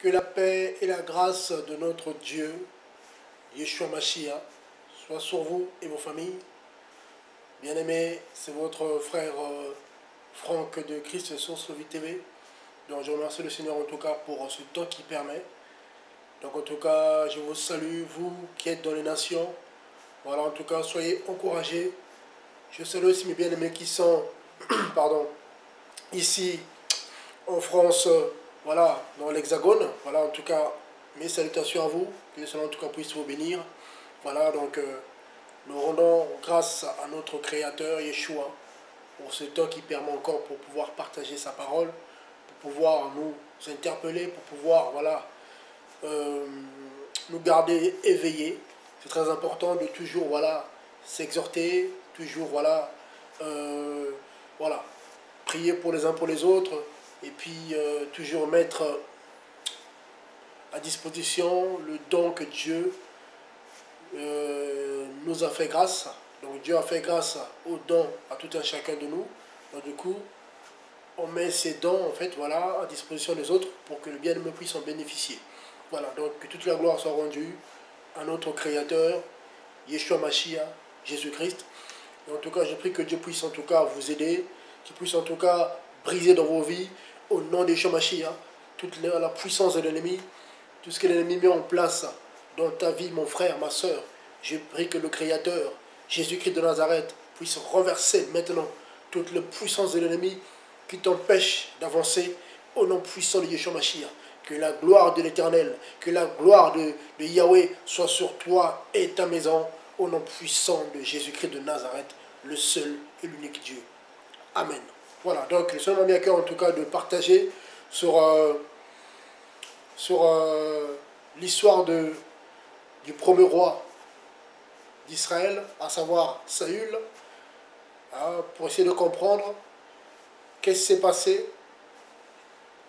Que la paix et la grâce de notre Dieu, Yeshua Mashiach, soient sur vous et vos familles. Bien-aimés, c'est votre frère Franck de Christ Source Vie TV. Donc je remercie le Seigneur en tout cas pour ce temps qui permet. Donc en tout cas, je vous salue, vous qui êtes dans les nations. Voilà, en tout cas, soyez encouragés. Je salue aussi mes bien-aimés qui sont pardon, ici en France, voilà, dans l'Hexagone. Voilà, en tout cas, mes salutations à vous. Que le Seigneur en tout cas puisse vous bénir. Voilà, donc nous rendons grâce à notre Créateur, Yeshua, pour ce temps qui permet encore pour pouvoir partager sa parole, pour pouvoir nous interpeller, pour pouvoir, voilà, nous garder éveillés. C'est très important de toujours, voilà, s'exhorter, toujours, voilà, voilà, prier pour les uns pour les autres, et puis toujours mettre à disposition le don que Dieu nous a fait grâce. Donc Dieu a fait grâce aux dons à tout un chacun de nous. Donc du coup, on met ces dons en fait, voilà, à disposition des autres pour que le bien-aimé puisse en bénéficier. Voilà, donc que toute la gloire soit rendue à notre Créateur, Yeshua Mashiach, Jésus-Christ. Et en tout cas, je prie que Dieu puisse en tout cas vous aider, qu'il puisse en tout cas briser dans vos vies, au nom de Yeshua Mashiach, toute la puissance de l'ennemi, tout ce que l'ennemi met en place dans ta vie, mon frère, ma soeur. Je prie que le Créateur, Jésus-Christ de Nazareth, puisse renverser maintenant toute la puissance de l'ennemi qui t'empêche d'avancer au nom puissant de Yeshua Mashiach. Que la gloire de l'Éternel, que la gloire de Yahweh soit sur toi et ta maison, au nom puissant de Jésus-Christ de Nazareth, le seul et l'unique Dieu. Amen. Voilà, donc le Seigneur m'a mis à cœur en tout cas de partager sur l'histoire du premier roi d'Israël, à savoir Saül, pour essayer de comprendre qu'est-ce qui s'est passé,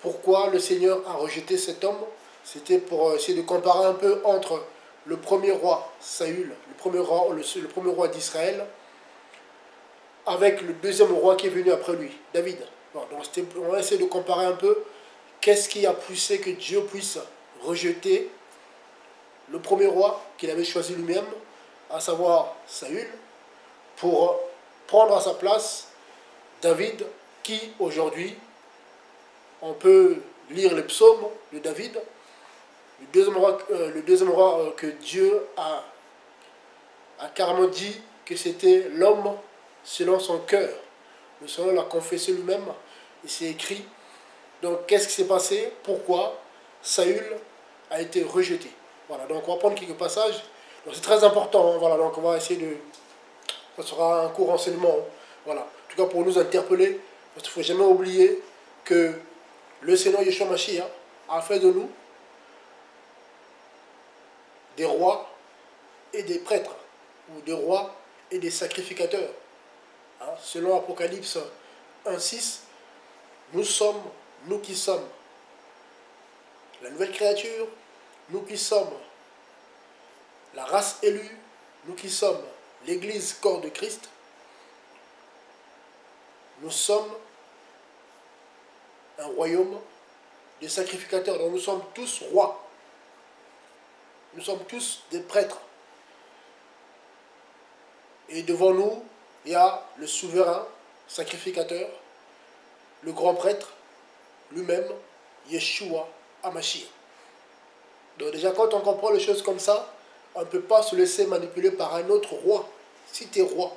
pourquoi le Seigneur a rejeté cet homme. C'était pour essayer de comparer un peu entre le premier roi Saül, le premier roi d'Israël, avec le deuxième roi qui est venu après lui, David. Bon, donc on va essayer de comparer un peu qu'est-ce qui a poussé que Dieu puisse rejeter le premier roi qu'il avait choisi lui-même, à savoir Saül, pour prendre à sa place David, qui aujourd'hui, on peut lire les psaumes de David, le deuxième roi que Dieu a carrément dit que c'était l'homme selon son cœur. Le Seigneur l'a confessé lui-même, et c'est écrit. Donc qu'est-ce qui s'est passé? Pourquoi Saül a été rejeté? Voilà, donc on va prendre quelques passages. Donc c'est très important, hein, voilà, donc on va essayer de... Ça sera un court renseignement, hein, voilà. En tout cas pour nous interpeller, parce qu'il ne faut jamais oublier que le Seigneur Yeshua Mashiach a fait de nous des rois et des prêtres, ou des rois et des sacrificateurs. Hein, selon Apocalypse 1,6, nous qui sommes la nouvelle créature, nous qui sommes la race élue, nous qui sommes l'Église corps de Christ, nous sommes un royaume de sacrificateurs. Donc nous sommes tous rois. Nous sommes tous des prêtres. Et devant nous, il y a le souverain sacrificateur, le grand prêtre, lui-même, Yeshua HaMashiach. Donc déjà, quand on comprend les choses comme ça, on ne peut pas se laisser manipuler par un autre roi. Si tu es roi,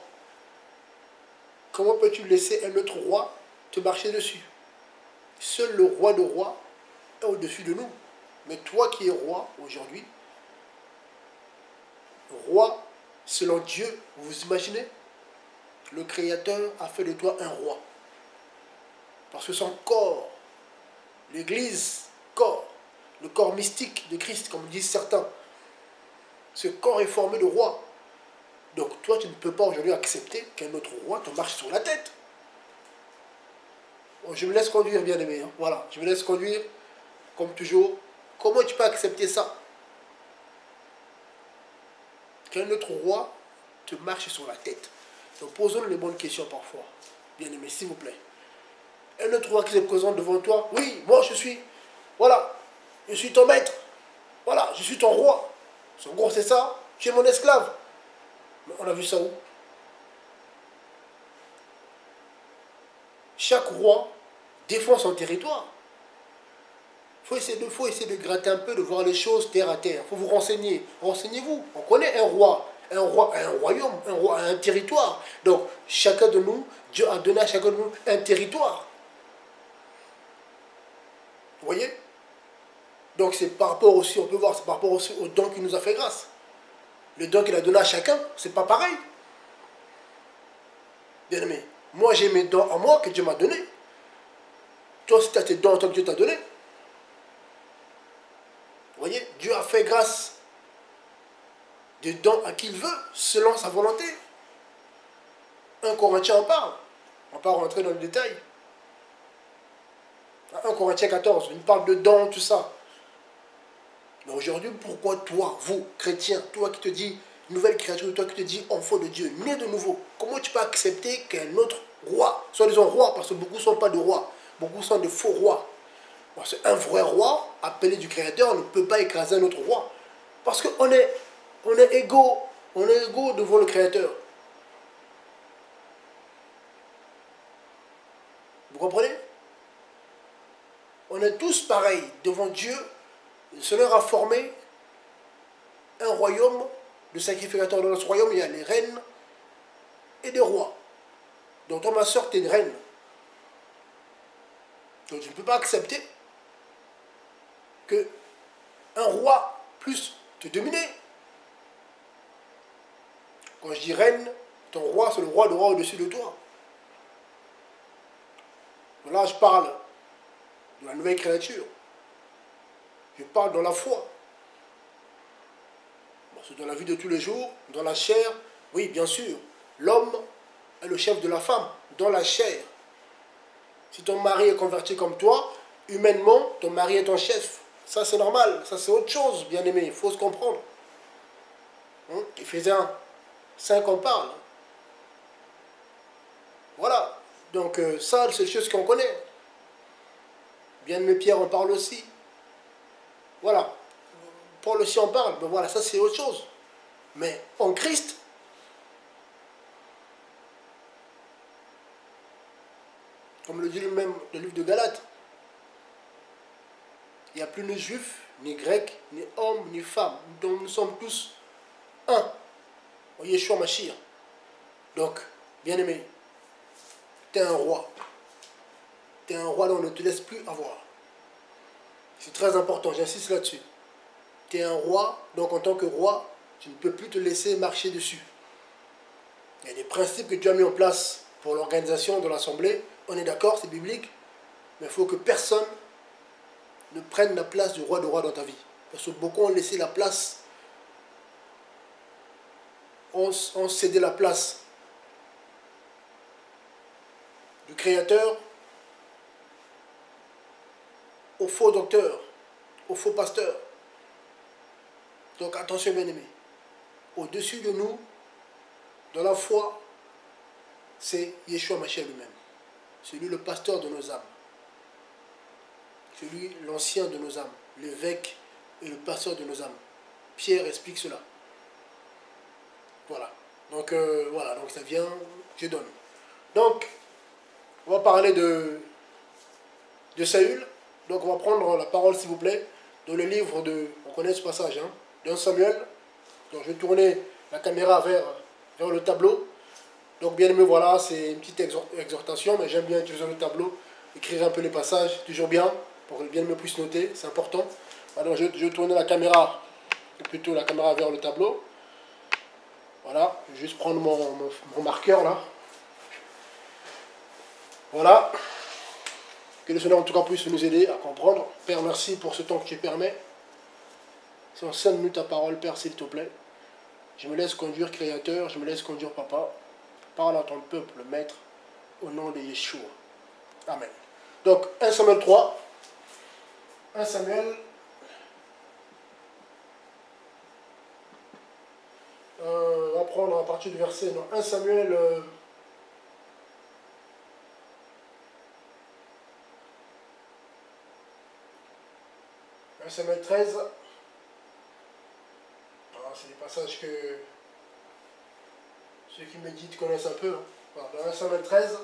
comment peux-tu laisser un autre roi te marcher dessus? Seul le roi de rois est au-dessus de nous. Mais toi qui es roi aujourd'hui, roi selon Dieu, vous imaginez? Le Créateur a fait de toi un roi. Parce que son corps, l'Église, corps, le corps mystique de Christ, comme disent certains, ce corps est formé de rois. Donc toi, tu ne peux pas aujourd'hui accepter qu'un autre roi te marche sur la tête. Bon, je me laisse conduire, bien aimé. Hein. Voilà, je me laisse conduire, comme toujours. Comment tu peux accepter ça? Qu'un autre roi te marche sur la tête. Donc posons les bonnes questions parfois. Bien aimé, s'il vous plaît. Un autre roi qui se présente devant toi. Oui, moi je suis. Voilà. Je suis ton maître. Voilà, je suis ton roi. En gros, c'est ça. Tu es mon esclave. Mais on a vu ça où? Chaque roi défend son territoire. Faut essayer de gratter un peu, de voir les choses terre à terre. Il faut vous renseigner. Renseignez-vous. On connaît un roi. Un roi a un royaume. Un roi a un territoire. Donc, chacun de nous, Dieu a donné à chacun de nous un territoire. Vous voyez? Donc, c'est par rapport aussi, on peut voir, c'est par rapport aussi au don qu'il nous a fait grâce. Le don qu'il a donné à chacun, c'est pas pareil. Bien aimé, moi j'ai mes dons à moi que Dieu m'a donné. Toi aussi tu as tes dons que Dieu t'a donné. Vous voyez, Dieu a fait grâce des dons à qui il veut, selon sa volonté. 1 Corinthiens en parle. On va pas rentrer dans le détail. 1 Corinthiens 14, il parle de dons, tout ça. Mais aujourd'hui, pourquoi toi, vous, chrétiens, toi qui te dis nouvelle créature, toi qui te dis enfant de Dieu, né de nouveau, comment tu peux accepter qu'un autre roi, soit disant roi, parce que beaucoup ne sont pas de rois, beaucoup sont de faux rois. Parce qu'un vrai roi, appelé du Créateur, ne peut pas écraser un autre roi. Parce qu'on est, égaux, on est égaux devant le Créateur. Vous comprenez? On est tous pareils devant Dieu. Le Seigneur a formé un royaume de sacrificateurs. Dans ce royaume, il y a les reines et des rois. Donc toi, ma soeur, tu es une reine. Donc tu ne peux pas accepter que un roi puisse te dominer. Quand je dis reine, ton roi, c'est le roi au-dessus de toi. Là, je parle de la nouvelle créature. Je parle dans la foi. C'est dans la vie de tous les jours, dans la chair, oui, bien sûr. L'homme est le chef de la femme, dans la chair. Si ton mari est converti comme toi, humainement, ton mari est ton chef. Ça, c'est normal. Ça, c'est autre chose, bien aimé. Il faut se comprendre. Éphésiens 5, on parle. Voilà. Donc, ça, c'est des choses qu'on connaît. Bien-aimé Pierre en parle aussi. Voilà. Paul aussi en parle. Mais voilà, ça, c'est autre chose. Mais en Christ, comme le dit même le livre de Galates, il n'y a plus ni juif, ni grec, ni homme, ni femme. Donc nous sommes tous un. En Yeshua Mashiach. Donc, bien aimé, tu es un roi. Tu es un roi dont on ne te laisse plus avoir. C'est très important, j'insiste là-dessus. Tu es un roi, donc en tant que roi, tu ne peux plus te laisser marcher dessus. Il y a des principes que Dieu a mis en place pour l'organisation de l'Assemblée. On est d'accord, c'est biblique. Mais il faut que personne ne prenne la place du roi de roi dans ta vie. Parce que beaucoup ont laissé la place, ont cédé la place du Créateur aux faux docteurs, aux faux pasteurs. Donc attention bien aimés. Au-dessus de nous, dans la foi, c'est Yeshua Mashiach lui-même. C'est lui le pasteur de nos âmes. C'est lui l'ancien de nos âmes, l'évêque et le pasteur de nos âmes. Pierre explique cela. Voilà. Donc voilà, donc ça vient, je donne. Donc, on va parler de Saül. Donc on va prendre la parole s'il vous plaît, dans le livre de, on connaît ce passage, hein, d'un Samuel. Donc je vais tourner la caméra vers le tableau. Donc bien aimé, voilà, c'est une petite exhortation, mais j'aime bien utiliser le tableau, écrire un peu les passages, toujours bien, pour que bien me puisse noter, c'est important. Alors je vais tourner la caméra, plutôt la caméra vers le tableau. Voilà, je vais juste prendre mon marqueur là. Voilà. Que le Seigneur en tout cas puisse nous aider à comprendre. Père, merci pour ce temps que tu permets. C'est en 5 minutes ta parole, Père, s'il te plaît. Je me laisse conduire, Créateur, je me laisse conduire, Papa. Parle à ton peuple, Maître, au nom de Yeshua. Amen. Donc, 1 Samuel 3. 1 Samuel. On va prendre à partir du verset. Non, 1 Samuel. 1 1 Samuel 13. C'est des passages que ceux qui méditent connaissent un peu. Hein. Voilà, dans 1 Samuel 13,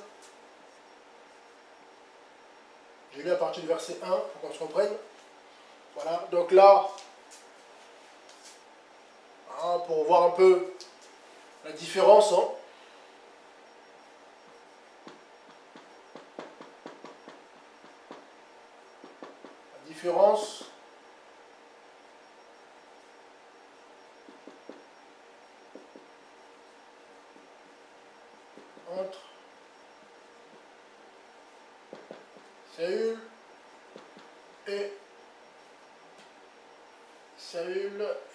je lis à partir du verset 1 pour qu'on se comprenne. Voilà, donc là, hein, pour voir un peu la différence, hein. La différence entre Saül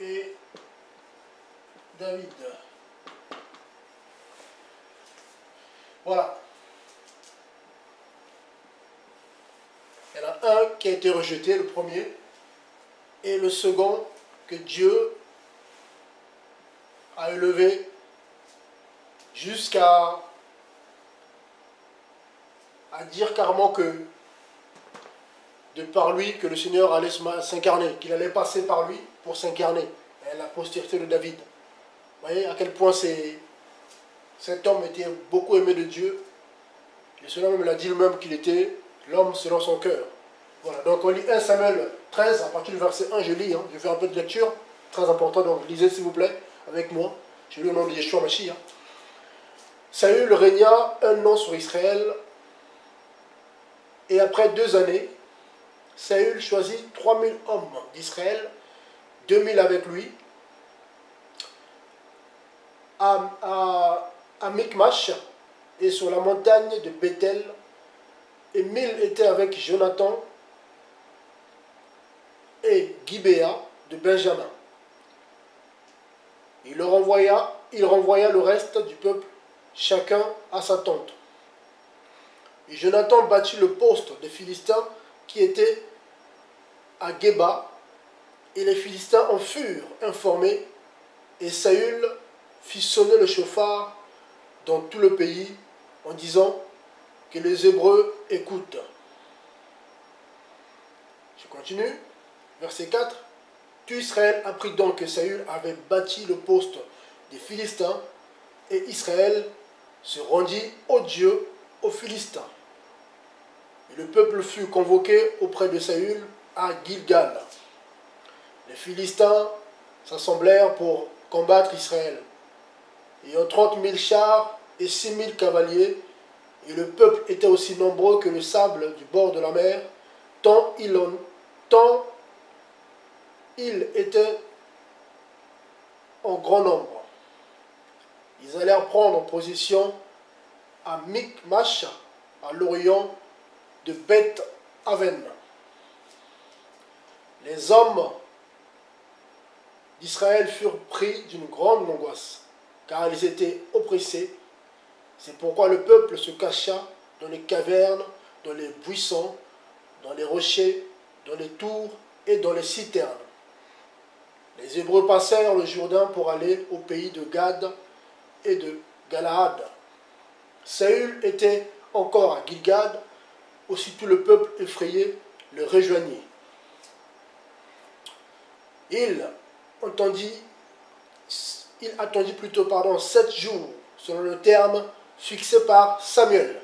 et David. Voilà. Il y en a un qui a été rejeté, le premier, et le second que Dieu a élevé jusqu'à dire carrément que de par lui que le Seigneur allait s'incarner, qu'il allait passer par lui pour s'incarner, la postérité de David. Vous voyez à quel point cet homme était beaucoup aimé de Dieu. Et cela même l'a dit lui-même qu'il était l'homme selon son cœur. Voilà, donc on lit 1 Samuel 13, à partir du verset 1, je lis, hein, je fais un peu de lecture, très important, donc lisez s'il vous plaît, avec moi. Je lis au nom de Yeshua Mashiach. Saül régna 1 an sur Israël, et après 2 années, Saül choisit 3000 hommes d'Israël, 2000 avec lui, à Michmash et sur la montagne de Bethel, et 1000 étaient avec Jonathan et Gibéa de Benjamin. Il renvoya le reste du peuple, chacun à sa tente. Et Jonathan bâtit le poste des Philistins qui était à Géba, et les Philistins en furent informés, et Saül fit sonner le chauffard dans tout le pays en disant que les Hébreux écoutent. Je continue, verset 4. Tout Israël apprit donc que Saül avait bâti le poste des Philistins, et Israël se rendit au Dieu aux Philistins. Et le peuple fut convoqué auprès de Saül à Gilgal. Les Philistins s'assemblèrent pour combattre Israël, ayant 30 000 chars et 6 000 cavaliers, et le peuple était aussi nombreux que le sable du bord de la mer, tant il était en grand nombre. Ils allèrent prendre position à Michmash, à l'orient de Beth-Aven. Les hommes d'Israël furent pris d'une grande angoisse, car ils étaient oppressés. C'est pourquoi le peuple se cacha dans les cavernes, dans les buissons, dans les rochers, dans les tours et dans les citernes. Les Hébreux passèrent le Jourdain pour aller au pays de Gad et de Galaad. Saül était encore à Gilgad, aussitôt le peuple effrayé le rejoignit. Il attendit plutôt 7 jours, selon le terme fixé par Samuel.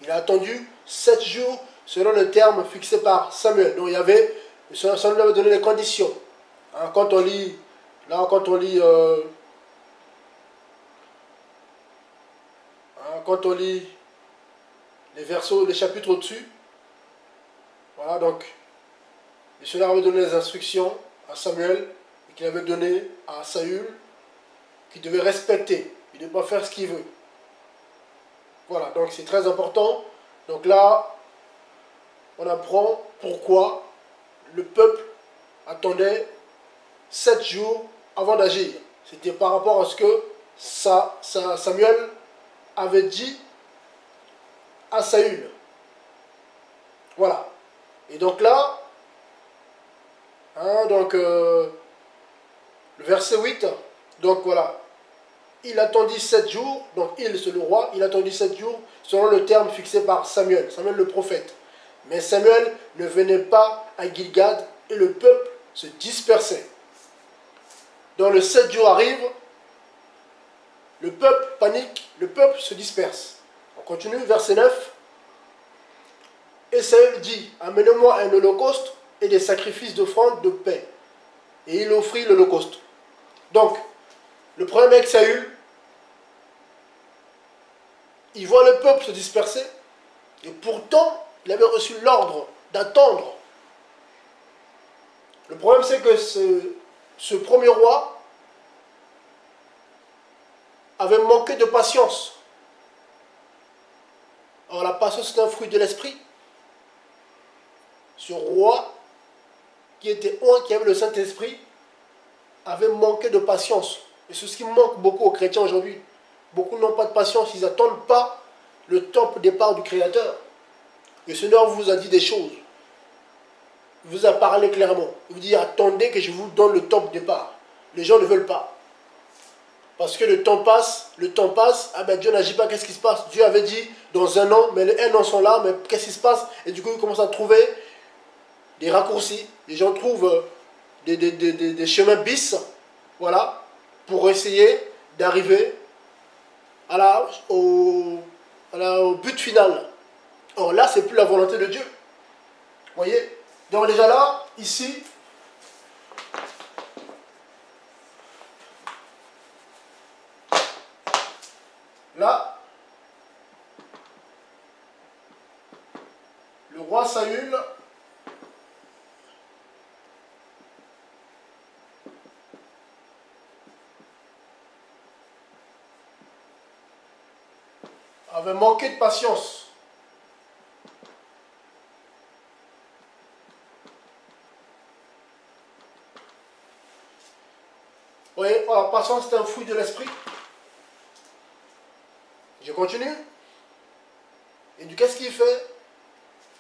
Il a attendu 7 jours selon le terme fixé par Samuel. Donc il y avait, Samuel lui avait donné les conditions. Hein, quand on lit les versets, les chapitres au-dessus, voilà, donc le Seigneur avait donné les instructions à Samuel et qu'il avait donné à Saül, qu'il devait respecter, il ne devait pas faire ce qu'il veut. Voilà, donc c'est très important. Donc là, on apprend pourquoi le peuple attendait 7 jours avant d'agir. C'était par rapport à ce que Samuel avait dit à Saül. Voilà. Et donc là, hein, le verset 8, donc voilà, il attendit 7 jours, donc c'est le roi, il attendit 7 jours selon le terme fixé par Samuel le prophète. Mais Samuel ne venait pas à Gilgad et le peuple se dispersait. Dans le 7 jours arrive, le peuple panique, le peuple se disperse. On continue, verset 9. Et Saül dit, amenez-moi un holocauste et des sacrifices d'offrande de paix. Et il offrit l'holocauste. Donc, le problème avec Saül, il voit le peuple se disperser, et pourtant, il avait reçu l'ordre d'attendre. Le problème, c'est que ce premier roi avait manqué de patience. Alors, la patience, c'est un fruit de l'esprit. Ce roi, qui était un qui avait le Saint-Esprit, avait manqué de patience. Et c'est ce qui manque beaucoup aux chrétiens aujourd'hui. Beaucoup n'ont pas de patience, ils n'attendent pas le temps de départ du Créateur. Le Seigneur vous a dit des choses. Il vous a parlé clairement. Il vous dit, attendez que je vous donne le temps de départ. Les gens ne veulent pas. Parce que le temps passe, ah ben Dieu n'agit pas, qu'est-ce qui se passe? Dieu avait dit, dans un an, mais les 1 an sont là, mais qu'est-ce qui se passe? Et du coup, ils commencent à trouver des raccourcis. Les gens trouvent des chemins bis, voilà, pour essayer d'arriver au but final. Or là, c'est plus la volonté de Dieu. Vous voyez? Donc déjà là, ici, là, le roi Saül avait manqué de patience. Vous voyez, la patience c'est un fruit de l'esprit. Je continue. Et du qu'est-ce qu'il fait?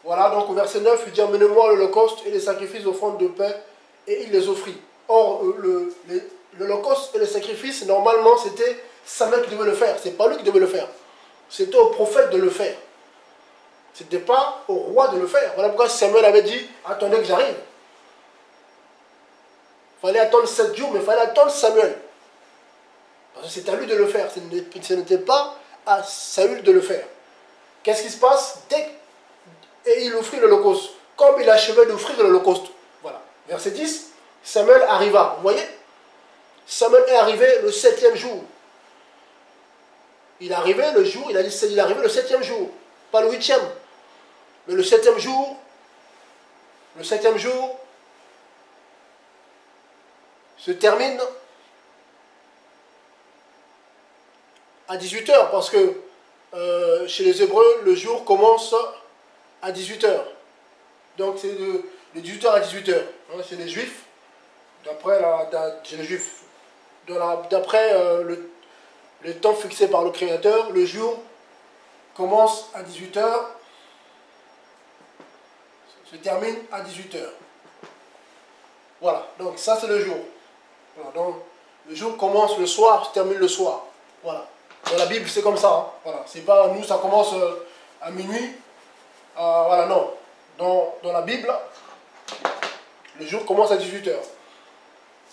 Voilà, donc au verset 9, il dit, amenez-moi l'holocauste et les sacrifices d'offrande de paix, et il les offrit. Or, l'holocauste et les sacrifices, normalement, c'était Samuel qui devait le faire. C'est pas lui qui devait le faire. C'était au prophète de le faire. C'était pas au roi de le faire. Voilà pourquoi Samuel avait dit, attendez que j'arrive. Il fallait attendre 7 jours, mais il fallait attendre Samuel. Parce que c'est à lui de le faire. Ce n'était pas à Saül de le faire. Qu'est-ce qui se passe? Et il offrit l'holocauste. Comme il achevait d'offrir l'holocauste. Voilà. Verset 10. Samuel arriva. Vous voyez? Samuel est arrivé le 7e jour. Il est arrivé le jour, il est arrivé le 7e jour. Pas le 8e. Mais le 7e jour. Le 7e jour se termine à 18 h, parce que chez les Hébreux, le jour commence à 18 h. Donc c'est de 18 h à 18 h. Hein, chez les Juifs, d'après le temps fixé par le Créateur, le jour commence à 18 h, se termine à 18 h. Voilà, donc ça c'est le jour. Voilà, donc le jour commence le soir, se termine le soir. Voilà. Dans la Bible, c'est comme ça. Hein. Voilà. C'est pas nous, ça commence à minuit. Voilà, non. Dans la Bible, le jour commence à 18 h.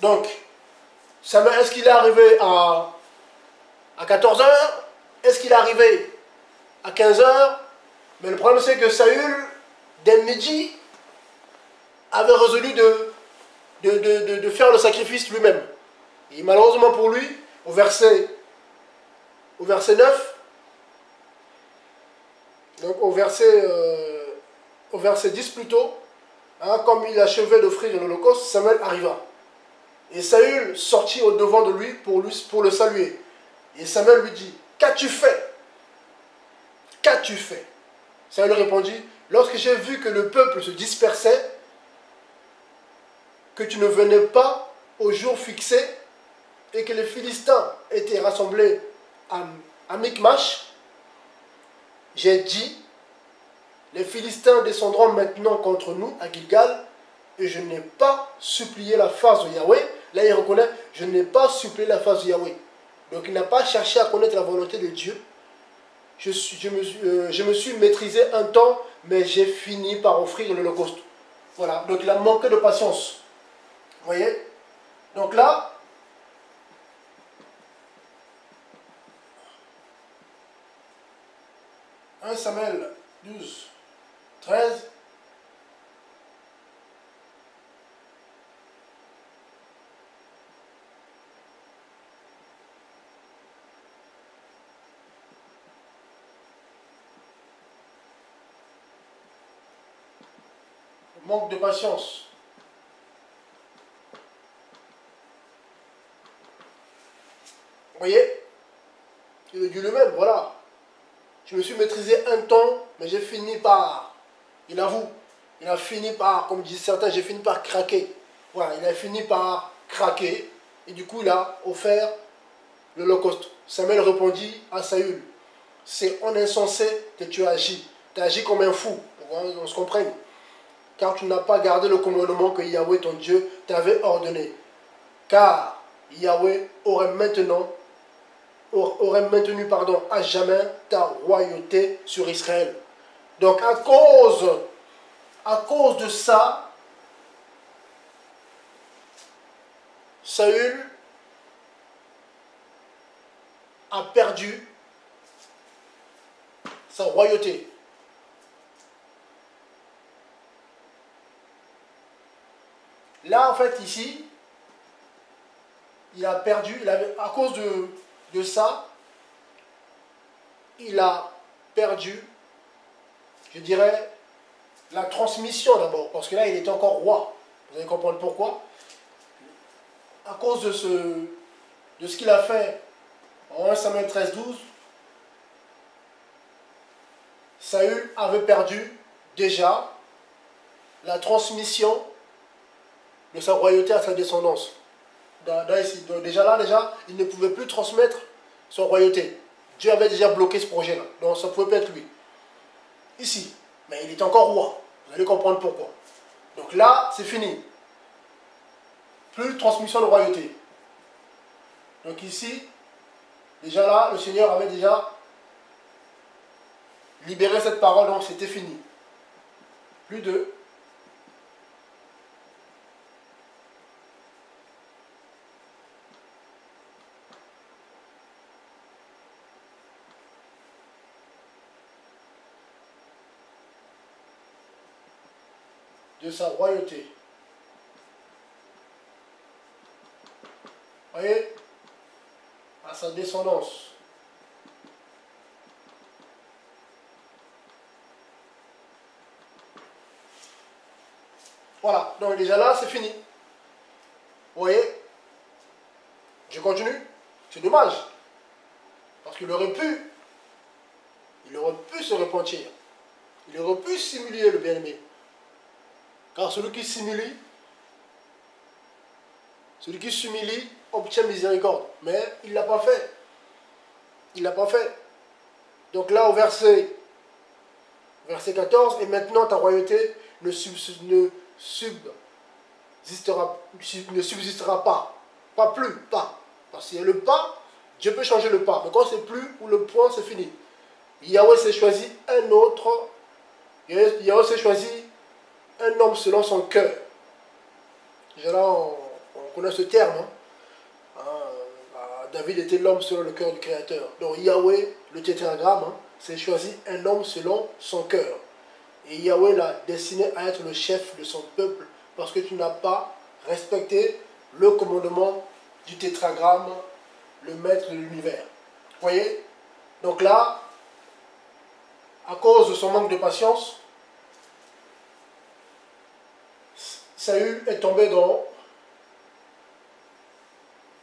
Donc, Samuel, est-ce qu'il est arrivé à 14 h? Est-ce qu'il est arrivé à 15 h? Mais le problème, c'est que Saül, dès midi, avait résolu de faire le sacrifice lui-même. Et malheureusement pour lui, au verset 9, donc au verset 10 plutôt, hein, comme il achevait d'offrir l'holocauste, Samuel arriva. Et Saül sortit au devant de lui pour le saluer. Et Samuel lui dit, qu'as-tu fait? Qu'as-tu fait? Saül répondit, lorsque j'ai vu que le peuple se dispersait, que tu ne venais pas au jour fixé, et que les Philistins étaient rassemblés à Micmash, j'ai dit, les Philistins descendront maintenant contre nous à Gilgal, et je n'ai pas supplié la face de Yahweh. Là, il reconnaît, je n'ai pas supplié la face de Yahweh. Donc, il n'a pas cherché à connaître la volonté de Dieu. Je me suis maîtrisé un temps, mais j'ai fini par offrir l'holocauste. Voilà, donc il a manqué de patience. Vous voyez? Donc là, 1 Samuel 12, 13. Manque de patience. Vous voyez? Il le dit lui-même, voilà. Je me suis maîtrisé un temps, mais j'ai fini par, il avoue, il a fini par, comme disent certains, j'ai fini par craquer. Voilà, il a fini par craquer, et du coup il a offert l'Holocauste. Samuel répondit à Saül, c'est en insensé que tu agis. Tu agis comme un fou, on se comprenne. Car tu n'as pas gardé le commandement que Yahweh ton Dieu t'avait ordonné. Car Yahweh aurait maintenu à jamais ta royauté sur Israël. Donc à cause de ça, Saül a perdu sa royauté. Là, en fait, ici, il a perdu, à cause de ça, il a perdu, je dirais, la transmission d'abord, parce que là, il était encore roi. Vous allez comprendre pourquoi. À cause de ce qu'il a fait en 1 Samuel 13, 12, Saül avait perdu déjà la transmission de sa royauté à sa descendance. Donc déjà, il ne pouvait plus transmettre son royauté. Dieu avait déjà bloqué ce projet-là. Donc ça ne pouvait pas être lui. Ici. Mais il est encore roi. Vous allez comprendre pourquoi. Donc là, c'est fini. Plus de transmission de royauté. Donc ici, déjà là, le Seigneur avait déjà libéré cette parole, donc c'était fini. Plus de... de sa royauté. Vous voyez? À sa descendance. Voilà, donc déjà là, c'est fini. Vous voyez? Je continue. C'est dommage. Parce qu'il aurait pu se repentir. Il aurait pu simuler le bien-aimé. Car celui qui s'humilie obtient miséricorde. Mais il ne l'a pas fait. Il ne l'a pas fait. Donc là, au verset 14, et maintenant ta royauté ne subsistera pas. Pas plus, pas. Parce qu'il y a le pas, Dieu peut changer le pas. Mais quand c'est plus, ou le point, c'est fini. Yahweh s'est choisi un autre. Yahweh s'est choisi un homme selon son cœur. Déjà là, on connaît ce terme. David était l'homme selon le cœur du Créateur. Donc Yahweh, le tétragramme, s'est choisi un homme selon son cœur. Et Yahweh l'a destiné à être le chef de son peuple parce que tu n'as pas respecté le commandement du tétragramme, le maître de l'univers. Vous voyez? Donc là, à cause de son manque de patience, Saül est tombé dans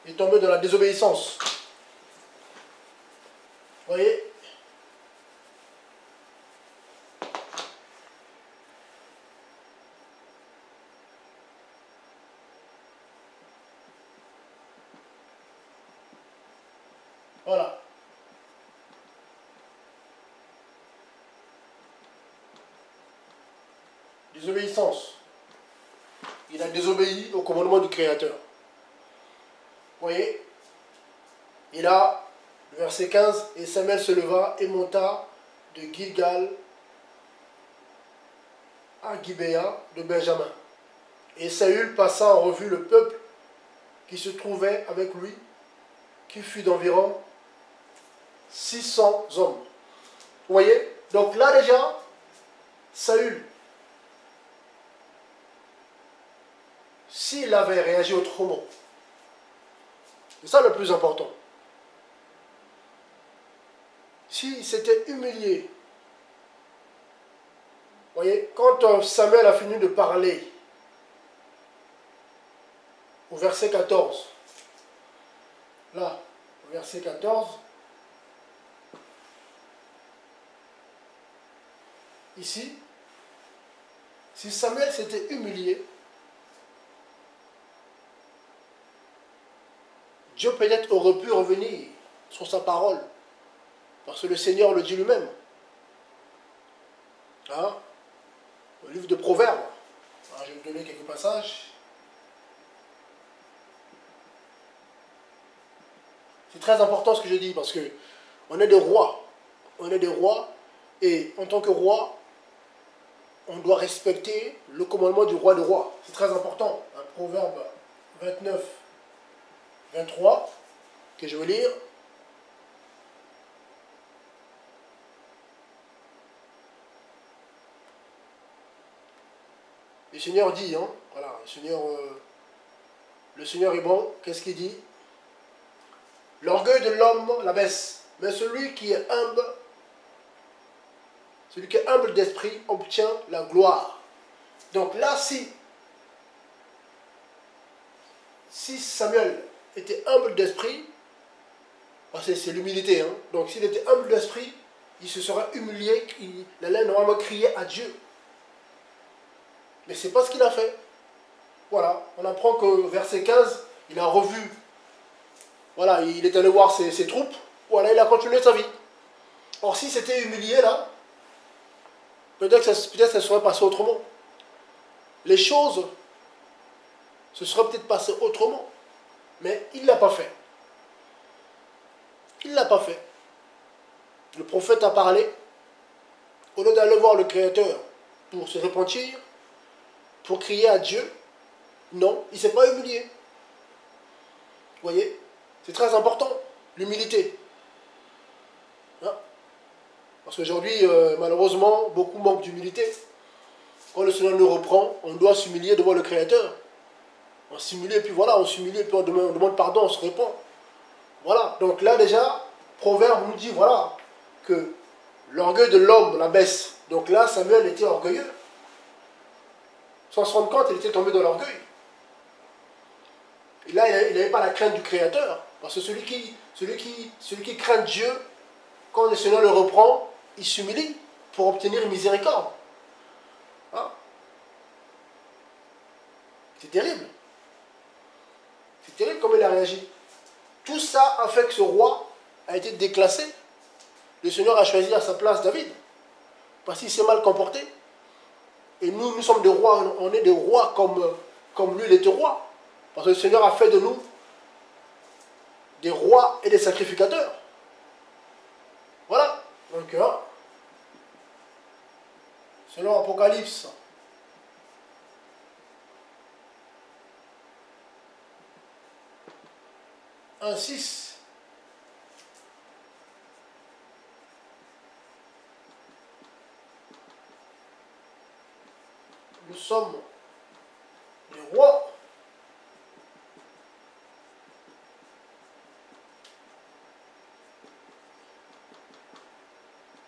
la désobéissance. Vous voyez? Voilà. Désobéissance. Il a désobéi au commandement du Créateur. Vous voyez? Et là, le verset 15, et Samuel se leva et monta de Gilgal à Gibéa de Benjamin. Et Saül passa en revue le peuple qui se trouvait avec lui, qui fut d'environ 600 hommes. Vous voyez? Donc là déjà, Saül, s'il avait réagi autrement, c'est ça le plus important. S'il s'était humilié, vous voyez, quand Samuel a fini de parler, au verset 14, là, au verset 14, ici, si Samuel s'était humilié, Dieu peut-être aurait pu revenir sur sa parole, parce que le Seigneur le dit lui-même. Hein? Le livre de Proverbes, je vais vous donner quelques passages. C'est très important ce que je dis, parce que on est des rois. On est des rois, et en tant que roi, on doit respecter le commandement du roi des rois. C'est très important. Un Proverbe 29, 23, que je vais lire. Le Seigneur dit, hein, voilà, le Seigneur est bon, qu'est-ce qu'il dit? L'orgueil de l'homme l'abaisse, mais celui qui est humble d'esprit obtient la gloire. Donc là, si Samuel était humble d'esprit, c'est l'humilité, hein, donc s'il était humble d'esprit, il se serait humilié, il allait normalement crier à Dieu. Mais c'est pas ce qu'il a fait. Voilà, on apprend que verset 15, il a revu, voilà, il est allé voir ses troupes, voilà, il a continué sa vie. Or, si c'était humilié là, peut-être que ça serait passé autrement. Les choses se seraient peut-être passées autrement, mais il ne l'a pas fait. Il ne l'a pas fait. Le prophète a parlé, au lieu d'aller voir le Créateur pour se repentir, pour crier à Dieu, non, il ne s'est pas humilié. Vous voyez, c'est très important, l'humilité. Hein? Parce qu'aujourd'hui, malheureusement, beaucoup manquent d'humilité. Quand le Seigneur nous reprend, on doit s'humilier devant le Créateur. On s'humilie, et puis voilà, on s'humilie, et puis on demande pardon, on se répand. Voilà, donc là déjà, Proverbe nous dit, voilà, que l'orgueil de l'homme l'abaisse. Donc là, Samuel était orgueilleux. Sans se rendre compte, il était tombé dans l'orgueil. Et là, il n'avait pas la crainte du Créateur. Parce que celui qui craint Dieu, quand le Seigneur le reprend, il s'humilie pour obtenir une miséricorde. Hein? C'est terrible. C'est terrible comme il a réagi. Tout ça a fait que ce roi a été déclassé. Le Seigneur a choisi à sa place David. Parce qu'il s'est mal comporté. Et nous sommes des rois, on est des rois comme lui, il était roi. Parce que le Seigneur a fait de nous des rois et des sacrificateurs. Voilà. Donc, selon Apocalypse, un 6, nous sommes des rois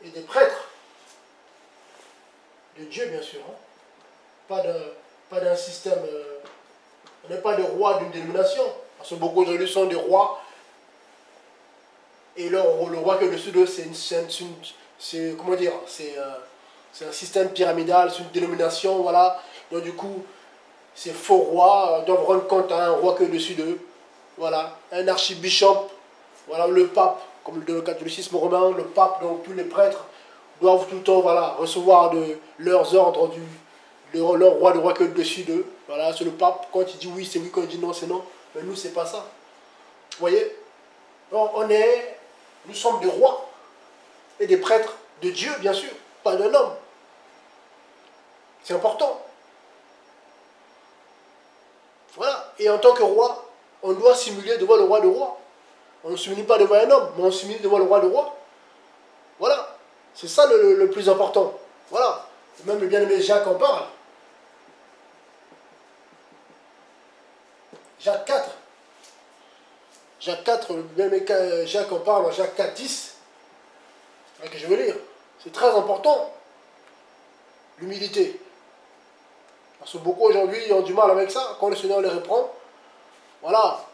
et des prêtres de Dieu, bien sûr. Hein. Pas d'un système. On n'est pas des rois d'une dénomination. Parce que beaucoup d'aujourd'hui sont des rois. Et le roi qui est au-dessus d'eux, c'est comment dire, c'est un système pyramidal, c'est une dénomination, voilà. Donc du coup, ces faux rois doivent rendre compte à un roi qui est au-dessus d'eux. Voilà. Un archibishop, voilà, le pape, comme le catholicisme romain, le pape, donc tous les prêtres doivent tout le temps, voilà, recevoir leurs ordres leur roi, le roi qui est au-dessus d'eux. Voilà, c'est le pape. Quand il dit oui, c'est oui. Quand il dit non, c'est non. Mais nous, c'est pas ça. Vous voyez? Donc, nous sommes des rois et des prêtres de Dieu, bien sûr, pas d'un homme. C'est important. Voilà. Et en tant que roi, on doit simuler devant le roi de roi. On ne simule pas devant un homme, mais on simule devant le roi de roi. Voilà. C'est ça le plus important. Voilà. Et même le bien-aimé Jacques en parle. Jacques 4. Jacques 4, le bien-aimé Jacques en parle, Jacques 4, 10. Que je vais lire. C'est très important. L'humilité. Parce que beaucoup aujourd'hui ont du mal avec ça. Quand le Seigneur les reprend, voilà,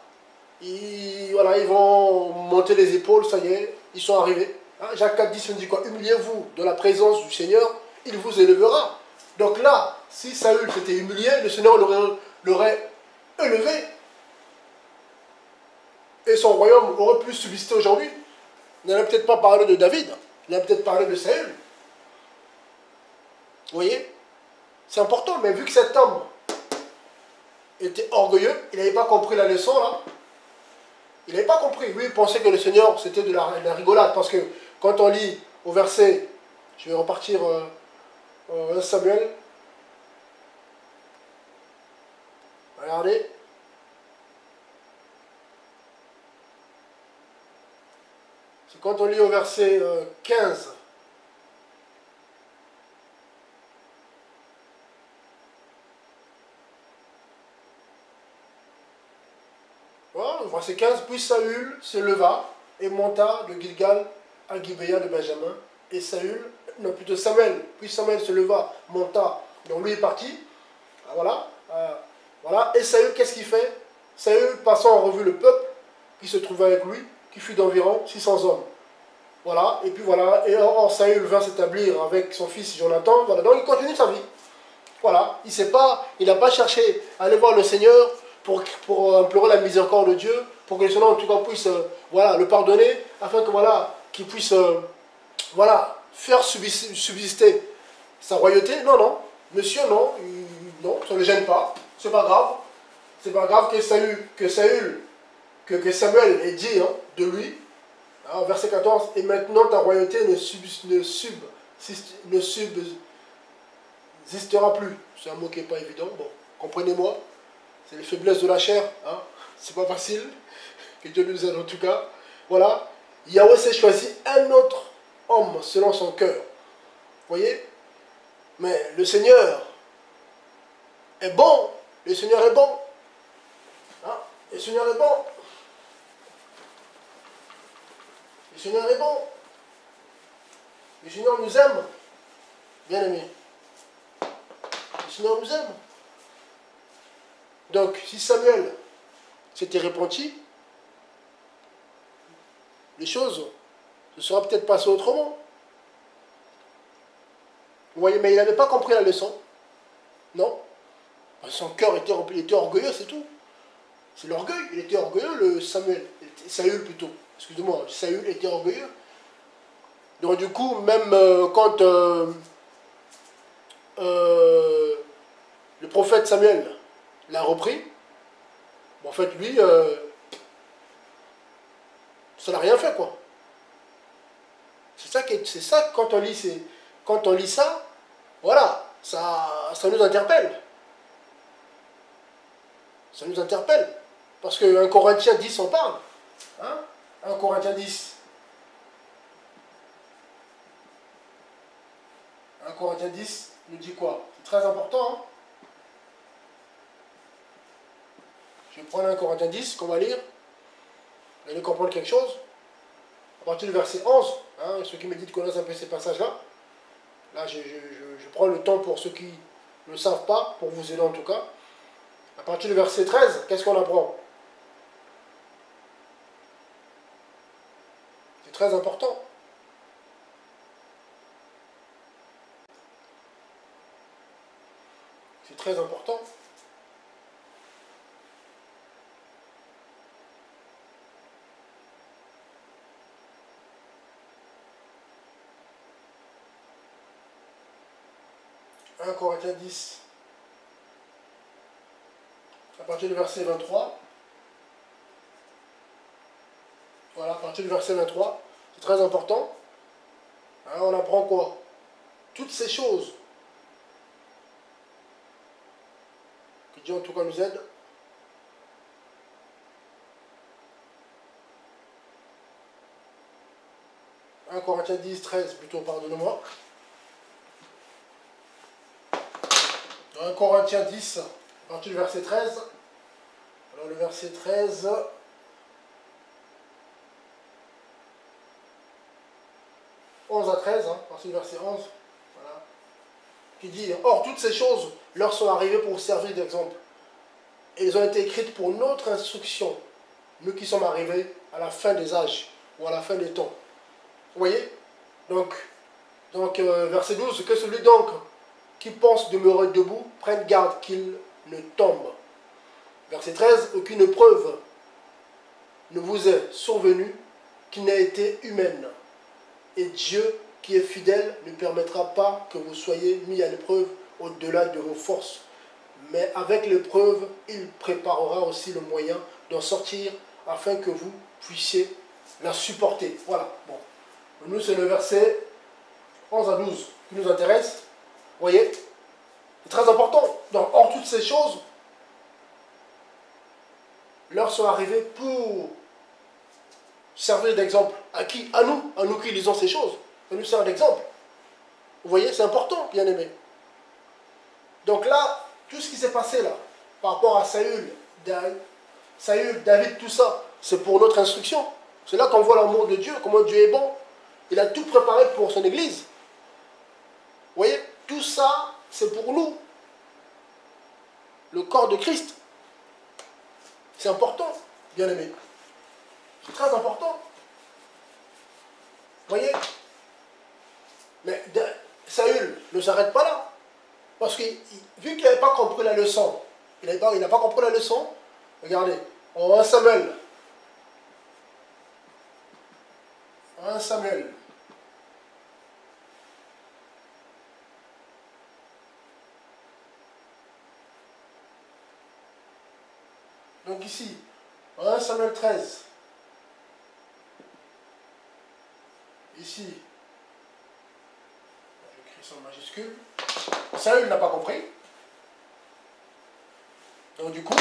ils vont monter les épaules, ça y est, ils sont arrivés. Hein, Jacques 4, 10 nous dit quoi? Humiliez-vous de la présence du Seigneur, il vous élèvera. Donc là, si Saül s'était humilié, le Seigneur l'aurait élevé. Et son royaume aurait pu subsister aujourd'hui. Il n'allait peut-être pas parler de David, il allait peut-être parler de Saül. Vous voyez? C'est important, mais vu que cet homme était orgueilleux, il n'avait pas compris la leçon là. Il n'avait pas compris. Lui, il pensait que le Seigneur, c'était de la rigolade. Parce que quand on lit au verset, je vais repartir 1 Samuel. Regardez. C'est quand on lit au verset 15. Voilà, verset 15. Puis Saül se leva et monta de Gilgal à Gibéa de Benjamin. Et plutôt Samuel. Puis Samuel se leva, monta. Donc lui est parti. Voilà. Voilà. Et Saül, qu'est-ce qu'il fait? Saül, passant en revue le peuple qui se trouvait avec lui, qui fut d'environ 600 hommes. Voilà. Et puis voilà. Et or Saül vint s'établir avec son fils Jonathan. Voilà. Donc il continue sa vie. Voilà. Il n'a pas cherché à aller voir le Seigneur pour implorer la miséricorde de Dieu, pour que le Seigneur en tout cas puisse voilà, le pardonner, afin que voilà, qu'il puisse voilà, faire subsister sa royauté. Non, non. Monsieur, non. Non, ça ne le gêne pas. C'est pas grave. C'est pas grave que Samuel ait dit hein, de lui, hein, verset 14, et maintenant ta royauté ne subsistera plus. C'est un mot qui n'est pas évident. Bon, comprenez-moi. C'est les faiblesses de la chair. Hein. C'est pas facile. Que Dieu nous aide en tout cas. Voilà. Yahweh s'est choisi un autre homme selon son cœur. Vous voyez? Mais le Seigneur est bon. Le Seigneur est bon. Hein? Le Seigneur est bon. Le Seigneur est bon. Le Seigneur nous aime. Bien aimé. Le Seigneur nous aime. Donc, si Samuel s'était repenti, les choses se seraient peut-être passées autrement. Vous voyez, mais il n'avait pas compris la leçon. Non. Son cœur était rempli, il était orgueilleux, c'est tout. C'est l'orgueil. Il était orgueilleux, le Saül plutôt. Excusez-moi, Saül était orgueilleux. Donc du coup, même quand le prophète Samuel l'a repris, en fait, lui, ça n'a rien fait, quoi. C'est ça quand on lit ça, voilà, ça nous interpelle. Ça nous interpelle. Parce que 1 Corinthiens 10 en parle. Hein? 1 Corinthiens 10. 1 Corinthiens 10 nous dit quoi? C'est très important. Hein? Je vais prendre 1 Corinthiens 10 qu'on va lire. Vous allez comprendre quelque chose. À partir du verset 11, hein, ceux qui méditent connaissent un peu ces passages-là. Là, je prends le temps pour ceux qui ne le savent pas, pour vous aider en tout cas. À partir du verset 13, qu'est-ce qu'on apprend? C'est très important. C'est très important. « 1 Corinthiens 10, à partir du verset 23. Voilà, à partir du verset 23, c'est très important. Hein, on apprend quoi? Toutes ces choses Que Dieu en tout cas nous aide. 1 Corinthiens 10, 13, plutôt, pardonnez-moi. 1 Corinthiens 10, à partir du verset 13. Alors le verset 13... 11 à 13, à partir du verset 11, voilà, qui dit « Or, toutes ces choses leur sont arrivées pour servir d'exemple. Et elles ont été écrites pour notre instruction, nous qui sommes arrivés à la fin des âges, ou à la fin des temps. » Vous voyez? Donc verset 12, « Que celui donc qui pense demeurer debout prenne garde qu'il ne tombe. » Verset 13, « Aucune preuve ne vous est survenue qui n'ait été humaine. Et Dieu, qui est fidèle, ne permettra pas que vous soyez mis à l'épreuve au-delà de vos forces. Mais avec l'épreuve, il préparera aussi le moyen d'en sortir afin que vous puissiez la supporter. » Voilà. Bon. Nous, c'est le verset 11 à 12 qui nous intéresse. Vous voyez? C'est très important. Donc, hors toutes ces choses, leur sont arrivées pour servir d'exemple. À qui? À nous qui lisons ces choses. Ça nous sert d'exemple. Vous voyez, c'est important, bien aimé. Donc là, tout ce qui s'est passé là, par rapport à Saül, David, tout ça, c'est pour notre instruction. C'est là qu'on voit l'amour de Dieu, comment Dieu est bon. Il a tout préparé pour son Église. Vous voyez, tout ça, c'est pour nous. Le corps de Christ. C'est important, bien aimé. C'est très important. Vous voyez? Mais Saül ne s'arrête pas là. Parce que vu qu'il n'avait pas compris la leçon, il n'a pas compris la leçon, regardez, en 1 Samuel. 1 Samuel. Donc ici, en 1 Samuel 13. Ici, j'écris ça en majuscule. Saül n'a pas compris. Donc du coup,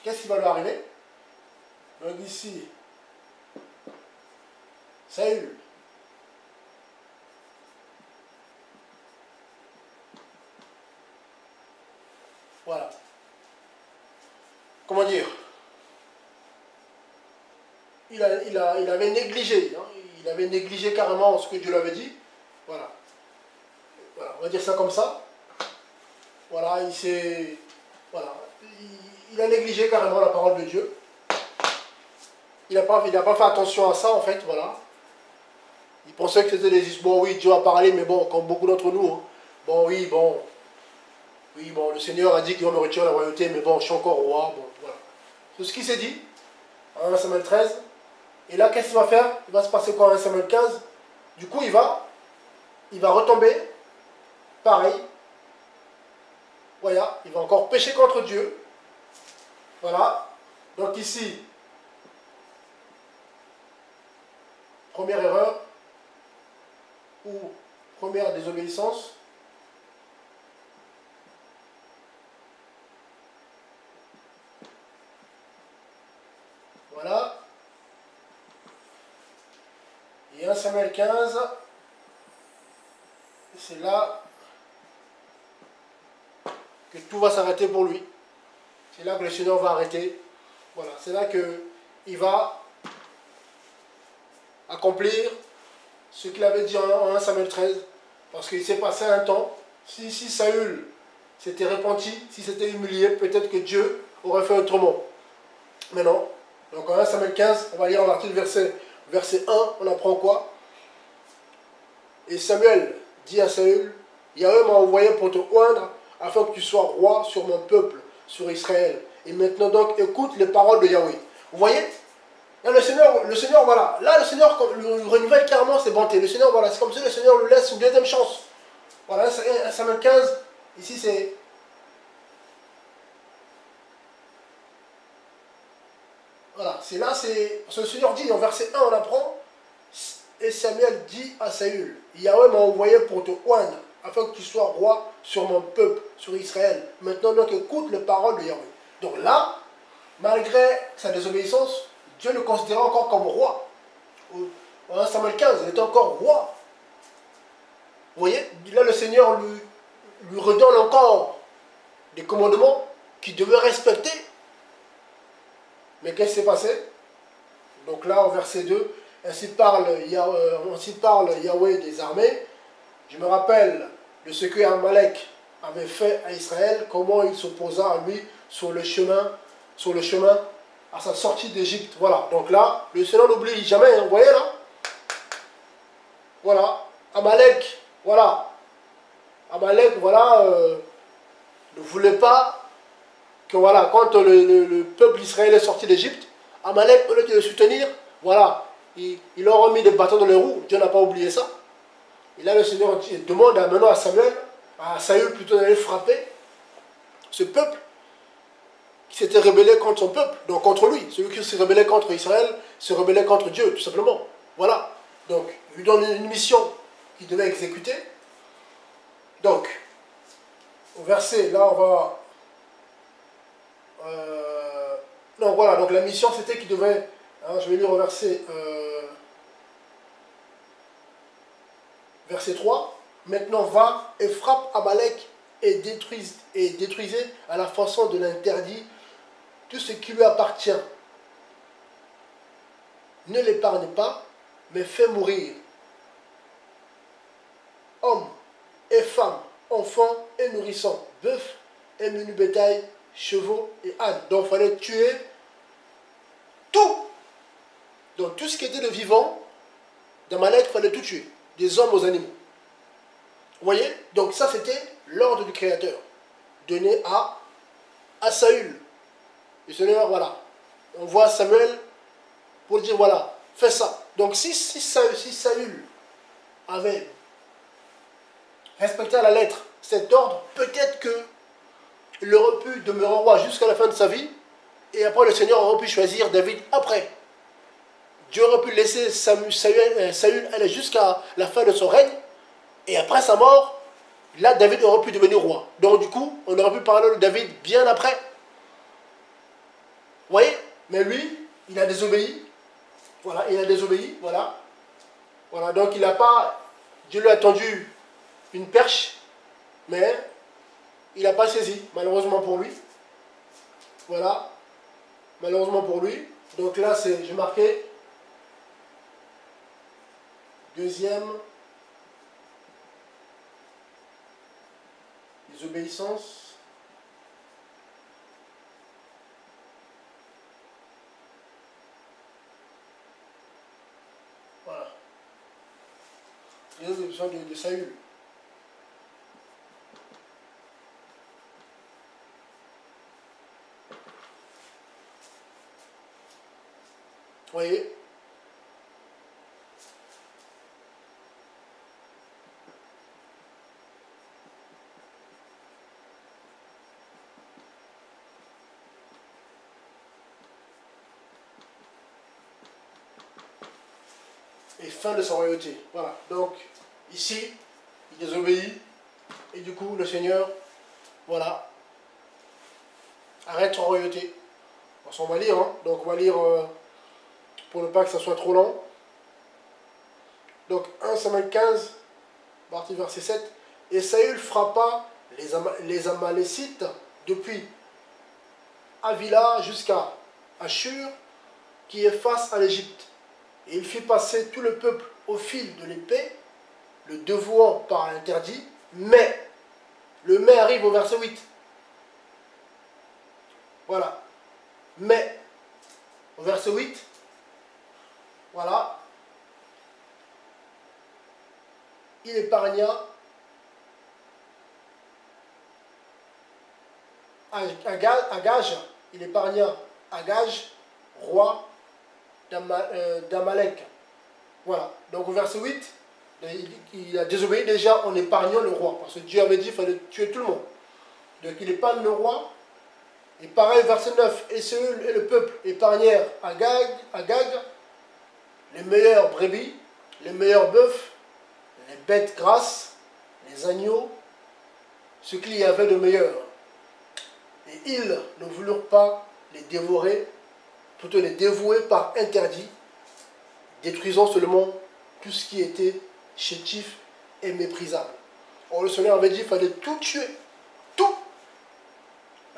qu'est-ce qui va lui arriver? Donc ici, Saül. Voilà. Comment dire? Il avait négligé. Hein, il avait négligé carrément ce que Dieu lui avait dit. Voilà. Voilà, on va dire ça comme ça. Voilà, il a négligé carrément la parole de Dieu. Il n'a pas fait attention à ça, en fait, voilà. Il pensait que c'était des histoires. Bon, oui, Dieu a parlé, mais bon, comme beaucoup d'entre nous. Hein. Bon, oui, le Seigneur a dit qu'il va me retirer la royauté, mais bon, je suis encore roi. Bon, voilà. C'est ce qu'il s'est dit. En 1 Samuel 13. Et là, qu'est-ce qu'il va faire? Il va se passer quoi en 1 Samuel 15? Du coup, il va retomber. Pareil. Voilà, il va encore pécher contre Dieu. Voilà. Donc ici, première erreur ou première désobéissance. Voilà. Et 1 Samuel 15, c'est là que tout va s'arrêter pour lui. C'est là que le Seigneur va arrêter. Voilà, c'est là qu'il va accomplir ce qu'il avait dit en 1 Samuel 13. Parce qu'il s'est passé un temps. Si Saül s'était repenti, si s'était humilié, peut-être que Dieu aurait fait autrement. Mais non. Donc en 1 Samuel 15, on va lire en partie du verset 1, on apprend quoi? Et Samuel dit à Saül, Yahweh m'a envoyé pour te oindre, afin que tu sois roi sur mon peuple, sur Israël. Et maintenant donc, écoute les paroles de Yahweh. Vous voyez? Là, le Seigneur, voilà. Là, le Seigneur le renouvelle carrément ses bontés. Le Seigneur, voilà, c'est comme si le Seigneur lui laisse une deuxième chance. Voilà, 1 Samuel 15, ici c'est... Voilà, c'est là, c'est... Parce que le Seigneur dit, en verset 1, on apprend, et Samuel dit à Saül, Yahweh m'a envoyé pour te oindre, afin que tu sois roi sur mon peuple, sur Israël. Maintenant, donc, écoute les paroles de Yahweh. Donc là, malgré sa désobéissance, Dieu le considérait encore comme roi. En Samuel 15, il était encore roi. Vous voyez, là, le Seigneur lui redonne encore des commandements qu'il devait respecter. Mais qu'est-ce qui s'est passé? Donc là, au verset 2, ainsi parle Yahweh des armées. Je me rappelle de ce que Amalek avait fait à Israël, comment il s'opposa à lui sur le chemin à sa sortie d'Égypte. Voilà, donc là, le Seigneur n'oublie jamais, hein, vous voyez là? Voilà, Amalek, voilà. Amalek, voilà, ne voulait pas que, voilà, quand le peuple israélien est sorti d'Égypte, Amalek, au lieu de le soutenir, voilà, il leur a mis des bâtons dans les roues. Dieu n'a pas oublié ça. Et là, le Seigneur demande maintenant à Saül plutôt d'aller frapper ce peuple qui s'était rebellé contre son peuple, donc contre lui. Celui qui s'est rebellé contre Israël se rebellait contre Dieu, tout simplement. Voilà. Donc, il lui donne une mission qu'il devait exécuter. Donc, au verset, là, on va... non, voilà, donc la mission, c'était qu'il devait... Hein, je vais lire au verset 3. Maintenant, va et frappe Amalek et détruisez à la façon de l'interdit tout ce qui lui appartient. Ne l'épargne pas, mais fais mourir hommes et femmes, enfants et nourrissants, bœufs et menu bétail, chevaux et ânes. Donc il fallait tuer tout. Donc tout ce qui était de vivant d'Amalek, il fallait tout tuer, des hommes aux animaux. Vous voyez? Donc ça c'était l'ordre du Créateur, donné à Saül. Le Seigneur, voilà, on voit Samuel pour dire, voilà, fais ça. Donc si Saül avait respecté à la lettre cet ordre, peut-être qu'il aurait pu demeurer roi jusqu'à la fin de sa vie, et après le Seigneur aurait pu choisir David après. Dieu aurait pu laisser Saül aller jusqu'à la fin de son règne, et après sa mort, là David aurait pu devenir roi. Donc du coup, on aurait pu parler de David bien après. Vous voyez? Mais lui, il a désobéi. Voilà, il a désobéi, voilà. Voilà, donc il n'a pas... Dieu lui a tendu une perche, mais il n'a pas saisi, malheureusement pour lui. Voilà, malheureusement pour lui. Donc là, j'ai marqué deuxième désobéissance. Voilà. Désobéissance de Saül. Vous voyez? Et fin de sa royauté. Voilà. Donc, ici, il désobéit. Et du coup, le Seigneur, voilà, arrête sa royauté. On va lire, hein. Donc on va lire pour ne pas que ça soit trop long. Donc 1 Samuel 15, partie verset 7. Et Saül frappa les Amalécites depuis Avila jusqu'à Ashur, qui est face à l'Égypte. Et il fit passer tout le peuple au fil de l'épée, le dévouant par l'interdit. Mais, le mais arrive au verset 8. Voilà. Mais, au verset 8, voilà, il épargna Agag, il épargna Agag, roi d'Amalek. Voilà, donc au verset 8, il a désobéi déjà en épargnant le roi, parce que Dieu avait dit qu'il fallait tuer tout le monde. Donc il épargne le roi. Et pareil, verset 9, et Saül et le peuple épargnèrent Agag, les meilleurs brebis, les meilleurs bœufs, les bêtes grasses, les agneaux, ce qu'il y avait de meilleur. Et ils ne voulurent pas les dévorer, plutôt les dévouer par interdit, détruisant seulement tout ce qui était chétif et méprisable. Or, le Seigneur avait dit qu'il fallait tout tuer, tout.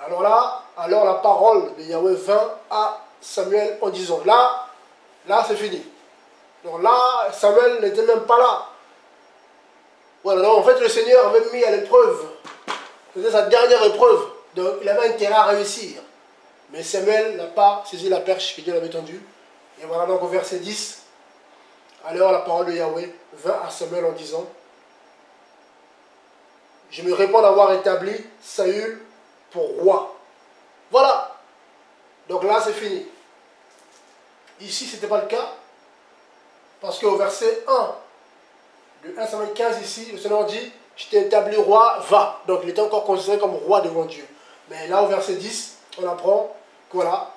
Alors là, la parole de Yahweh vint à Samuel en disant, là c'est fini. Donc là, Samuel n'était même pas là. Voilà, donc en fait le Seigneur avait mis à l'épreuve, c'était sa dernière épreuve, donc il avait intérêt à réussir. Mais Samuel n'a pas saisi la perche que Dieu l'avait tendue. Et voilà donc au verset 10, alors la parole de Yahweh vint à Samuel en disant, je me réponds d'avoir établi Saül pour roi. Voilà. Donc là c'est fini. Ici ce n'était pas le cas, parce qu'au verset 1, de 1 Samuel 15 ici, le Seigneur dit, je t'ai établi roi, va. Donc il était encore considéré comme roi devant Dieu. Mais là au verset 10, on apprend que voilà,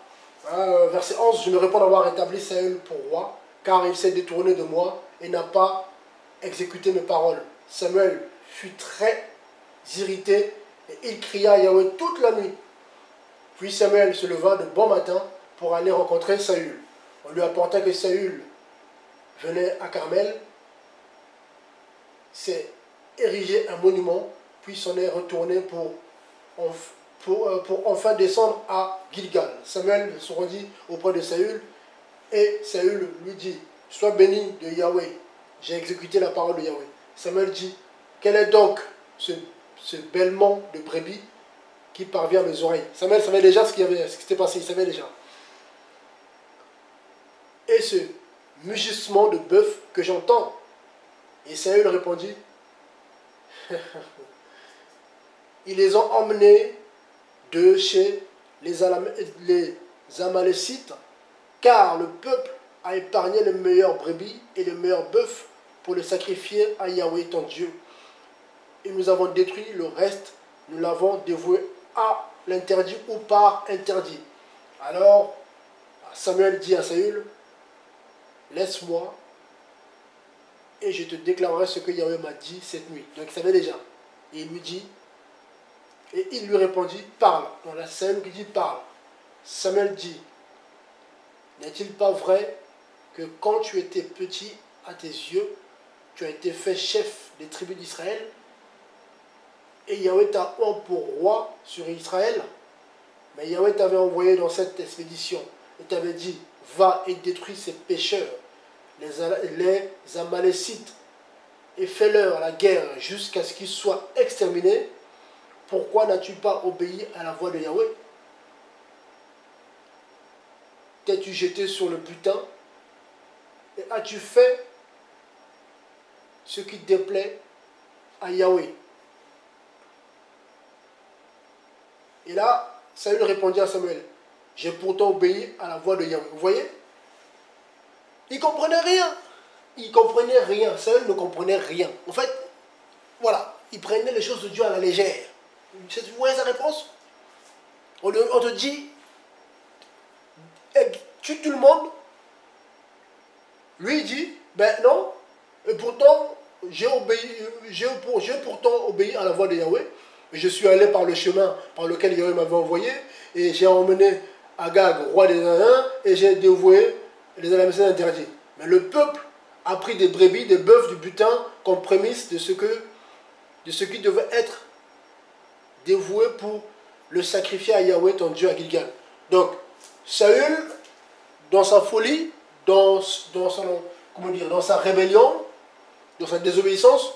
verset 11, je me réponds d'avoir établi Saül pour roi, car il s'est détourné de moi et n'a pas exécuté mes paroles. Samuel fut très irrité et il cria à Yahweh toute la nuit. Puis Samuel se leva de bon matin pour aller rencontrer Saül. On lui apporta que Saül venait à Carmel, s'est érigé un monument, puis s'en est retourné pour enfin descendre à Gilgal. Samuel se rendit auprès de Saül et Saül lui dit, sois béni de Yahweh, j'ai exécuté la parole de Yahweh. Samuel dit, quel est donc ce bêlement de brebis qui parvient à mes oreilles? Samuel savait déjà ce qui s'était passé, il savait déjà. Et ce mugissement de bœuf que j'entends. Et Saül répondit, ils les ont emmenés de chez les Amalécites, car le peuple a épargné les meilleurs brebis et les meilleurs bœufs pour les sacrifier à Yahweh ton Dieu. Et nous avons détruit le reste, nous l'avons dévoué à l'interdit ou par interdit. Alors Samuel dit à Saül, laisse-moi et je te déclarerai ce que Yahweh m'a dit cette nuit. Donc il savait déjà. Et il lui dit, et il lui répondit, parle. Donc là, Saül qui dit, parle. Samuel dit, n'est-il pas vrai que quand tu étais petit à tes yeux, tu as été fait chef des tribus d'Israël, et Yahweh t'a oint pour roi sur Israël? Mais Yahweh t'avait envoyé dans cette expédition et t'avait dit, va et détruis ces pécheurs, les Amalécites, et fais-leur la guerre jusqu'à ce qu'ils soient exterminés. Pourquoi n'as-tu pas obéi à la voix de Yahweh? T'es-tu jeté sur le butin et as-tu fait ce qui déplaît à Yahweh? Et là, Saül répondit à Samuel, j'ai pourtant obéi à la voix de Yahweh. Vous voyez? Il ne comprenait rien. Il ne comprenait rien. Saül ne comprenait rien. En fait, voilà, il prenait les choses de Dieu à la légère. Vous voyez sa réponse? On te dit, tue tout le monde. Lui, il dit, ben non, et pourtant, j'ai pourtant obéi à la voix de Yahweh. Je suis allé par le chemin par lequel Yahweh m'avait envoyé, et j'ai emmené Agag, roi des Ananéens, et j'ai dévoué les Amalécites interdits. Mais le peuple a pris des brebis, des bœufs, du butin, comme prémisse de ce qui devait être dévoué pour le sacrifier à Yahweh, ton Dieu, à Gilgal. Donc, Saül, dans sa folie, dans sa rébellion, dans sa désobéissance,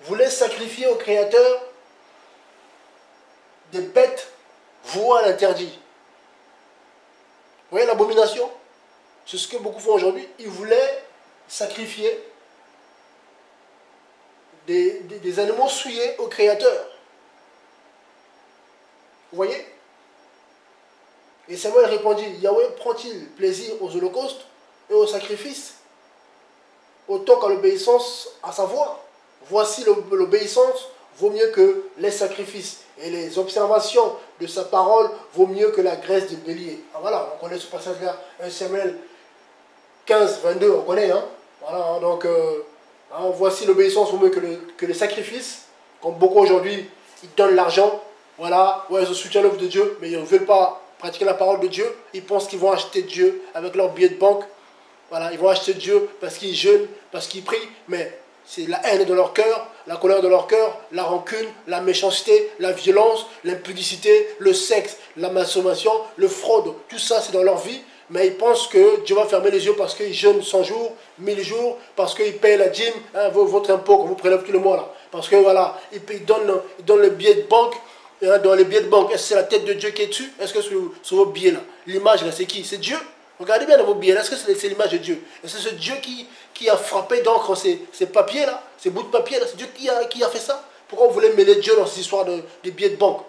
voulait sacrifier au Créateur des bêtes vouées à l'interdit. Vous voyez l'abomination? C'est ce que beaucoup font aujourd'hui. Ils voulaient sacrifier des animaux souillés au Créateur. Vous voyez? Et Samuel répondit, Yahweh prend-il plaisir aux holocaustes et aux sacrifices, autant qu'à l'obéissance à sa voix? Voici l'obéissance vaut mieux que les sacrifices, et les observations de sa parole vaut mieux que la graisse des béliers. Ah, voilà, on connaît ce passage-là, 1 Samuel 15, 22, on connaît, hein? Voilà, donc, voici l'obéissance vaut mieux que les sacrifices, Comme beaucoup aujourd'hui, ils donnent l'argent, voilà, ouais, ils soutiennent l'œuvre de Dieu, mais ils ne veulent pas pratiquer la parole de Dieu. Ils pensent qu'ils vont acheter Dieu avec leur billet de banque. Voilà, ils vont acheter Dieu parce qu'ils jeûnent, parce qu'ils prient, mais c'est la haine de leur cœur, la colère de leur cœur, la rancune, la méchanceté, la violence, l'impudicité, le sexe, la masturbation, le fraude. Tout ça, c'est dans leur vie. Mais ils pensent que Dieu va fermer les yeux parce qu'ils jeûnent 100 jours, 1000 jours, parce qu'ils payent la dîme, hein, votre impôt qu'on vous prélève tout le mois là. Parce que voilà, ils donnent le billet de banque, hein, dans les billets de banque. Est-ce que c'est la tête de Dieu qui est dessus? Est-ce que sur vos billets là, l'image là, c'est qui? C'est Dieu? Regardez bien dans vos billets, est-ce que c'est l'image de Dieu? Est-ce que c'est Dieu qui a frappé d'encre ces papiers là, ces bouts de papier là? C'est Dieu qui a fait ça? Pourquoi vous voulez mêler Dieu dans cette histoire de billets de banque?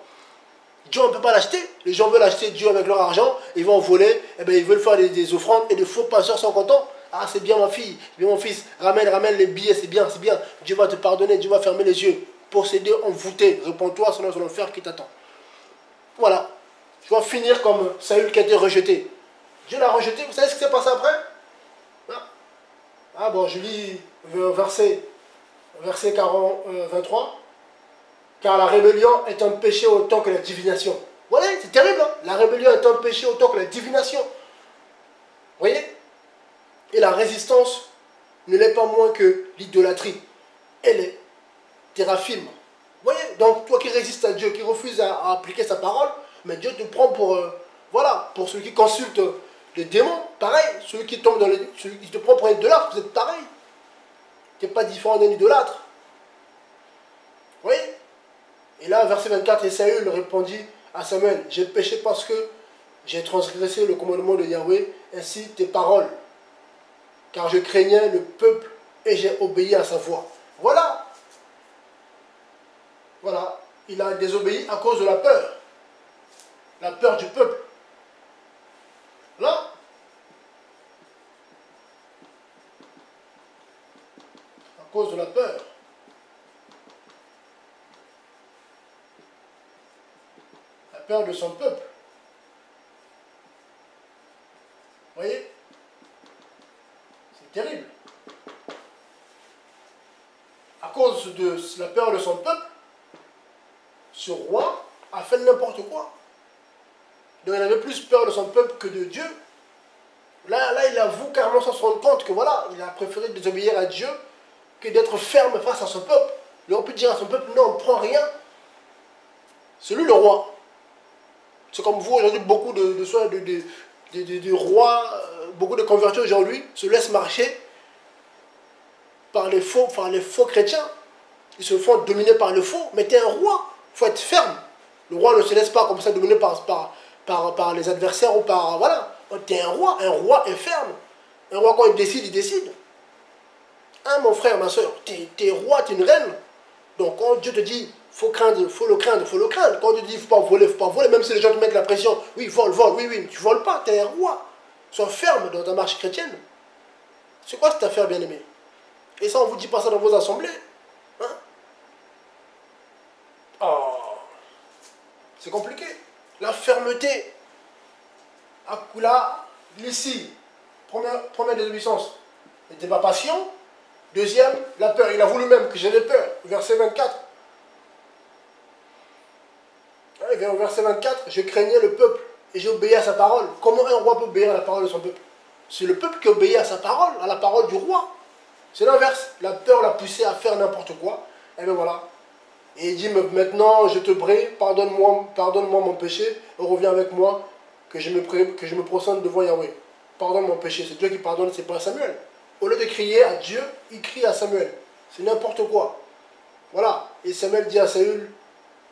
Dieu, on ne peut pas l'acheter. Les gens veulent acheter Dieu avec leur argent, ils vont en voler, et bien ils veulent faire des offrandes, et des faux pasteurs sont contents. Ah, c'est bien ma fille, c'est bien mon fils, ramène les billets, c'est bien, c'est bien. Dieu va te pardonner, Dieu va fermer les yeux. Possédé, envoûté, réponds-toi, sinon c'est l'enfer qui t'attend. Voilà. Je vais finir comme Saül qui a été rejeté. Dieu l'a rejeté, vous savez ce qui s'est passé après? Ah bon, je lis verset 23. Car la rébellion est un péché autant que la divination. Vous voyez, c'est terrible, hein? La rébellion est un péché autant que la divination. Vous voyez? Et la résistance ne l'est pas moins que l'idolâtrie. Elle est téraphime. Vous voyez? Donc, toi qui résistes à Dieu, qui refuse à appliquer sa parole, mais Dieu te prend pour, voilà, pour celui qui consulte les démons, pareil. Celui qui tombe dans celui qui te prend pour un idolâtre, vous êtes pareil. Tu n'es pas différent d'un idolâtre. Vous voyez? Et là, verset 24, et Saül répondit à Samuel, j'ai péché parce que j'ai transgressé le commandement de Yahweh, ainsi tes paroles, car je craignais le peuple et j'ai obéi à sa voix. Voilà. Voilà. Il a désobéi à cause de la peur du peuple. Là, à cause de la peur. Peur de son peuple. Vous voyez? C'est terrible. À cause de la peur de son peuple, ce roi a fait n'importe quoi. Donc il avait plus peur de son peuple que de Dieu. Là il avoue carrément sans se rendre compte que voilà, il a préféré désobéir à Dieu que d'être ferme face à son peuple. Il aurait pu dire à son peuple, non, on ne prend rien. C'est lui le roi. C'est comme vous aujourd'hui, beaucoup de rois, beaucoup de convertis aujourd'hui se laissent marcher par les faux chrétiens. Ils se font dominer par le faux. Mais tu es un roi, il faut être ferme. Le roi ne se laisse pas comme ça dominer par les adversaires ou par... Voilà. Tu es un roi est ferme. Un roi, quand il décide, il décide. Hein, mon frère, ma soeur, tu es roi, tu es une reine. Donc quand Dieu te dit, faut craindre, faut le craindre, faut le craindre. Quand Dieu te dit, faut pas voler, même si les gens te mettent la pression, oui, vole, oui, mais tu voles pas, tu es un roi. Sois ferme dans ta marche chrétienne. C'est quoi cette affaire, bien-aimé? Et ça, on ne vous dit pas ça dans vos assemblées. Hein? Oh, c'est compliqué. La fermeté. Là, ici, première désobéissance, n'était pas patient. Deuxième, la peur. Il avoue lui-même que j'avais peur. Verset 24. Il vient au verset 24. Je craignais le peuple et j'ai obéi à sa parole. Comment un roi peut obéir à la parole de son peuple? C'est le peuple qui obéit à sa parole, à la parole du roi. C'est l'inverse. La peur l'a poussé à faire n'importe quoi. Et bien voilà. Et il dit maintenant, je te prie, pardonne-moi mon péché, et reviens avec moi, que je me prosterne devant Yahweh. Pardonne mon péché. C'est Dieu qui pardonne, c'est pas Samuel. Au lieu de crier à Dieu, il crie à Samuel. C'est n'importe quoi. Voilà. Et Samuel dit à Saül,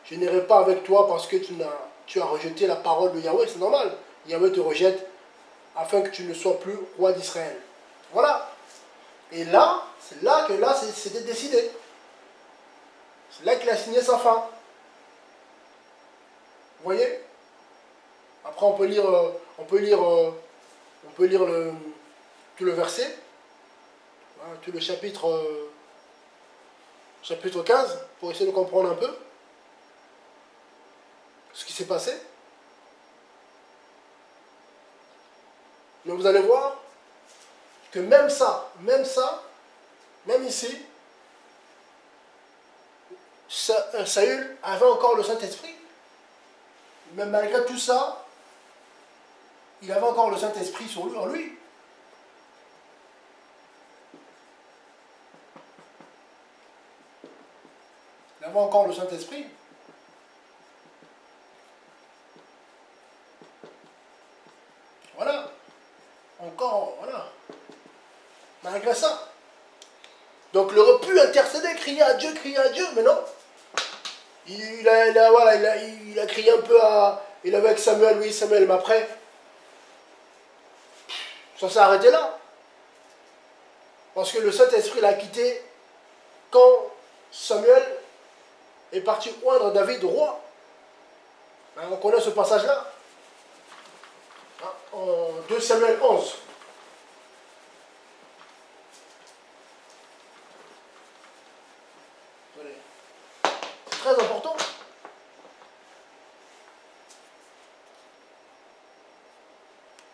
je n'irai pas avec toi parce que tu as rejeté la parole de Yahweh. C'est normal. Yahweh te rejette afin que tu ne sois plus roi d'Israël. Voilà. Et là, c'est là que c'était décidé. C'est là qu'il a signé sa fin. Vous voyez? Après, on peut lire tout le verset, tout le chapitre 15, pour essayer de comprendre un peu ce qui s'est passé. Mais vous allez voir que même ça, même ici, Saül avait encore le Saint-Esprit. Mais malgré tout ça, il avait encore le Saint-Esprit sur lui, en lui. Il avait encore le Saint-Esprit. Voilà. Encore, voilà. Malgré ça. Donc il aurait pu intercéder, crier à Dieu, mais non. Il a crié un peu à... Il avait avec Samuel, oui, Samuel, mais après, ça s'est arrêté là. Parce que le Saint-Esprit l'a quitté quand Samuel est parti oindre David roi. On connaît ce passage-là. En 2 Samuel 11. C'est très important.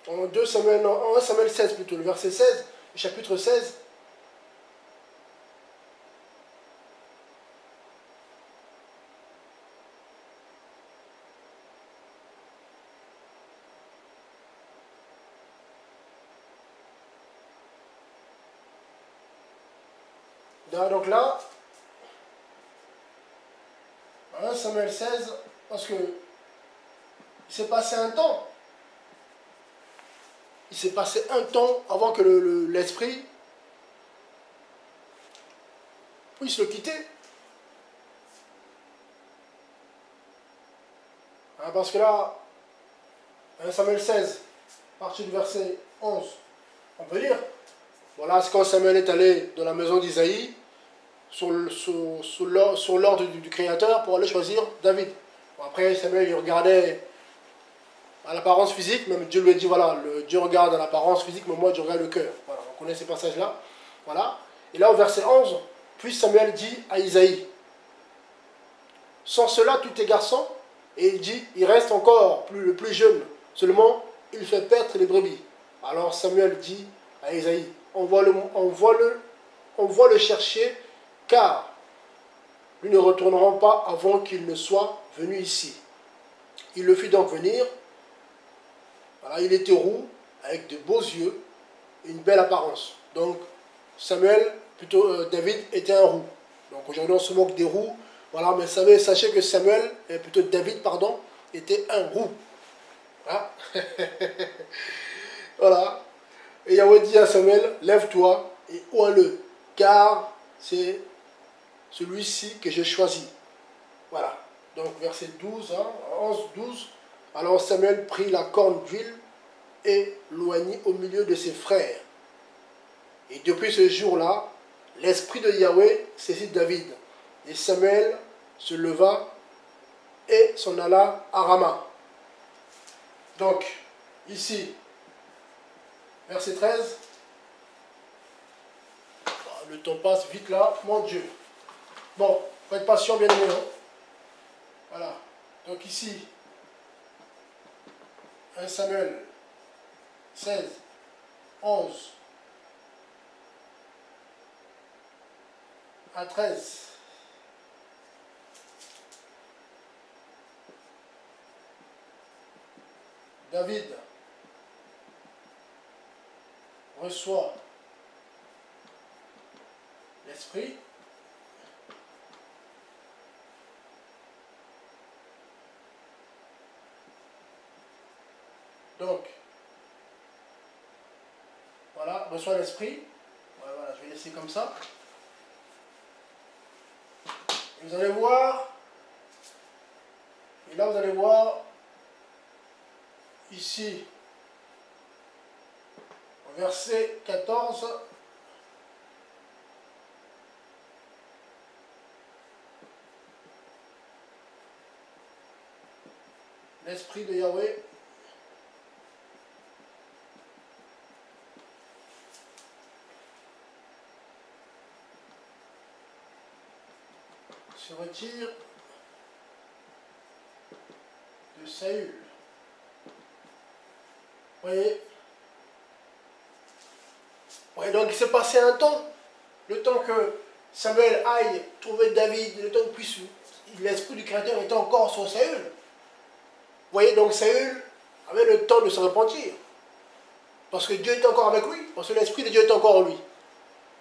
En 2 Samuel, en 1 Samuel 16 plutôt, le verset 16, le chapitre 16. Donc là, 1 Samuel 16, parce que il s'est passé un temps. Il s'est passé un temps avant que l'esprit puisse le quitter. Parce que là, 1 Samuel 16, à partir du verset 11, on peut lire. Voilà, c'est quand Samuel est allé dans la maison d'Isaïe, sur l'ordre du Créateur, pour aller choisir David. Bon, après, Samuel, il regardait à l'apparence physique, même Dieu lui a dit, voilà, Dieu regarde à l'apparence physique, mais moi, je regarde le cœur. Voilà, on connaît ces passages-là. Voilà. Et là, au verset 11, puis Samuel dit à Isaïe, sans cela, tous tes garçons, et il dit, il reste encore le plus jeune, seulement, il fait paître les brebis. Alors Samuel dit à Isaïe, on voit le chercher, car nous ne retournerons pas avant qu'il ne soit venu ici. Il le fit donc venir. Voilà, il était roux, avec de beaux yeux et une belle apparence. Donc David était un roux. Donc aujourd'hui on se moque des roux. Voilà, mais sachez que David, pardon, était un roux. Hein? Voilà. Et Yahweh dit à Samuel, lève-toi et oins-le, car c'est celui-ci que j'ai choisi. Voilà. Donc verset 12, 11, 12. Alors Samuel prit la corne d'huile et l'oignit au milieu de ses frères. Et depuis ce jour-là, l'esprit de Yahweh saisit David. Et Samuel se leva et s'en alla à Rama. Donc, ici, verset 13. Le temps passe vite là, mon Dieu. Bon, faut être patient, bien aimé. Voilà. Donc ici, 1 Samuel 16, 11 à 13. David reçoit l'esprit. Donc, voilà, reçoit l'esprit. Voilà, je vais laisser comme ça. Et vous allez voir, et là vous allez voir, ici, au verset 14, l'esprit de Yahweh se retire de Saül. Vous voyez? Ouais, donc il s'est passé un temps, le temps que Samuel aille trouver David, le temps qu'il puisse l'esprit du Créateur était encore sur Saül. Vous voyez, donc Saül avait le temps de se repentir. Parce que Dieu était encore avec lui. Parce que l'esprit de Dieu était encore en lui. Vous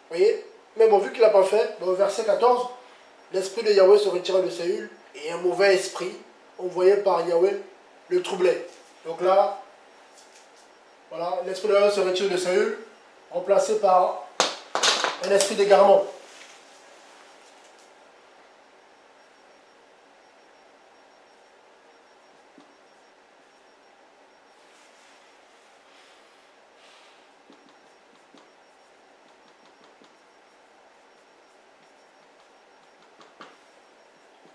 voyez? Mais bon, vu qu'il n'a pas fait, au verset 14, l'esprit de Yahweh se retirait de Saül et un mauvais esprit, envoyé par Yahweh, le troublait. Donc là, voilà, l'esprit de Yahweh se retire de Saül, remplacé par un esprit d'égarement.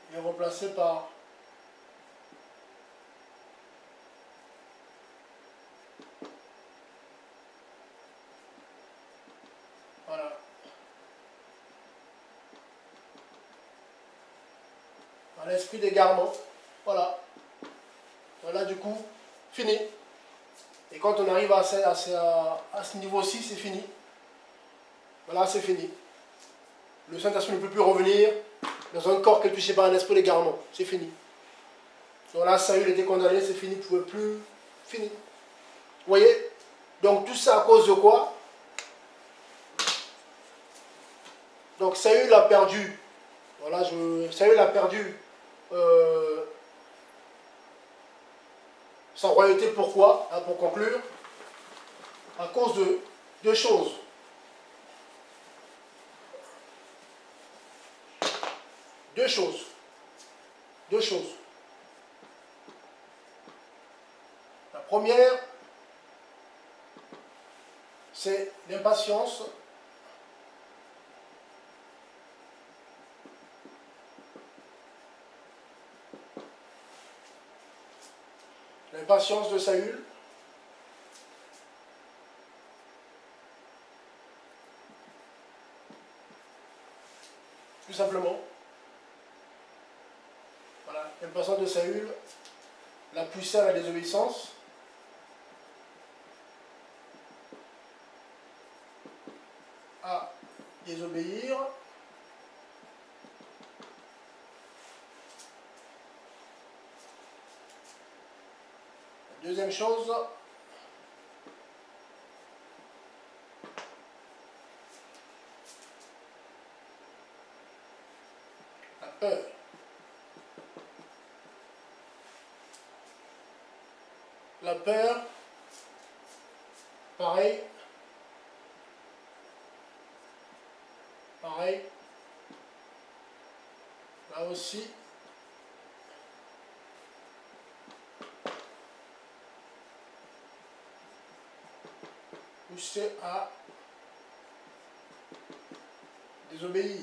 Il est remplacé par voilà. Un esprit d'égarement. Voilà. Voilà du coup, fini. Et quand on arrive à ce niveau-ci, c'est fini. Voilà, c'est fini. Le Saint-Esprit ne peut plus revenir dans un corps qui est touché par un esprit d'égarement. C'est fini. Donc là, Saül était condamné, c'est fini, il ne pouvait plus. Fini. Vous voyez? Donc tout ça à cause de quoi? Donc Saül a perdu. Voilà, Saül a perdu sa royauté. Pourquoi? Hein, pour conclure, à cause de deux choses. Deux choses. Deux choses. La première, c'est l'impatience. L'impatience de Saül. Tout simplement. Voilà, l'impatience de Saül l'a poussé à la désobéissance. À désobéir. La deuxième chose, la peur. La peur, pareil. Pareil. Là aussi. Poussé à désobéir.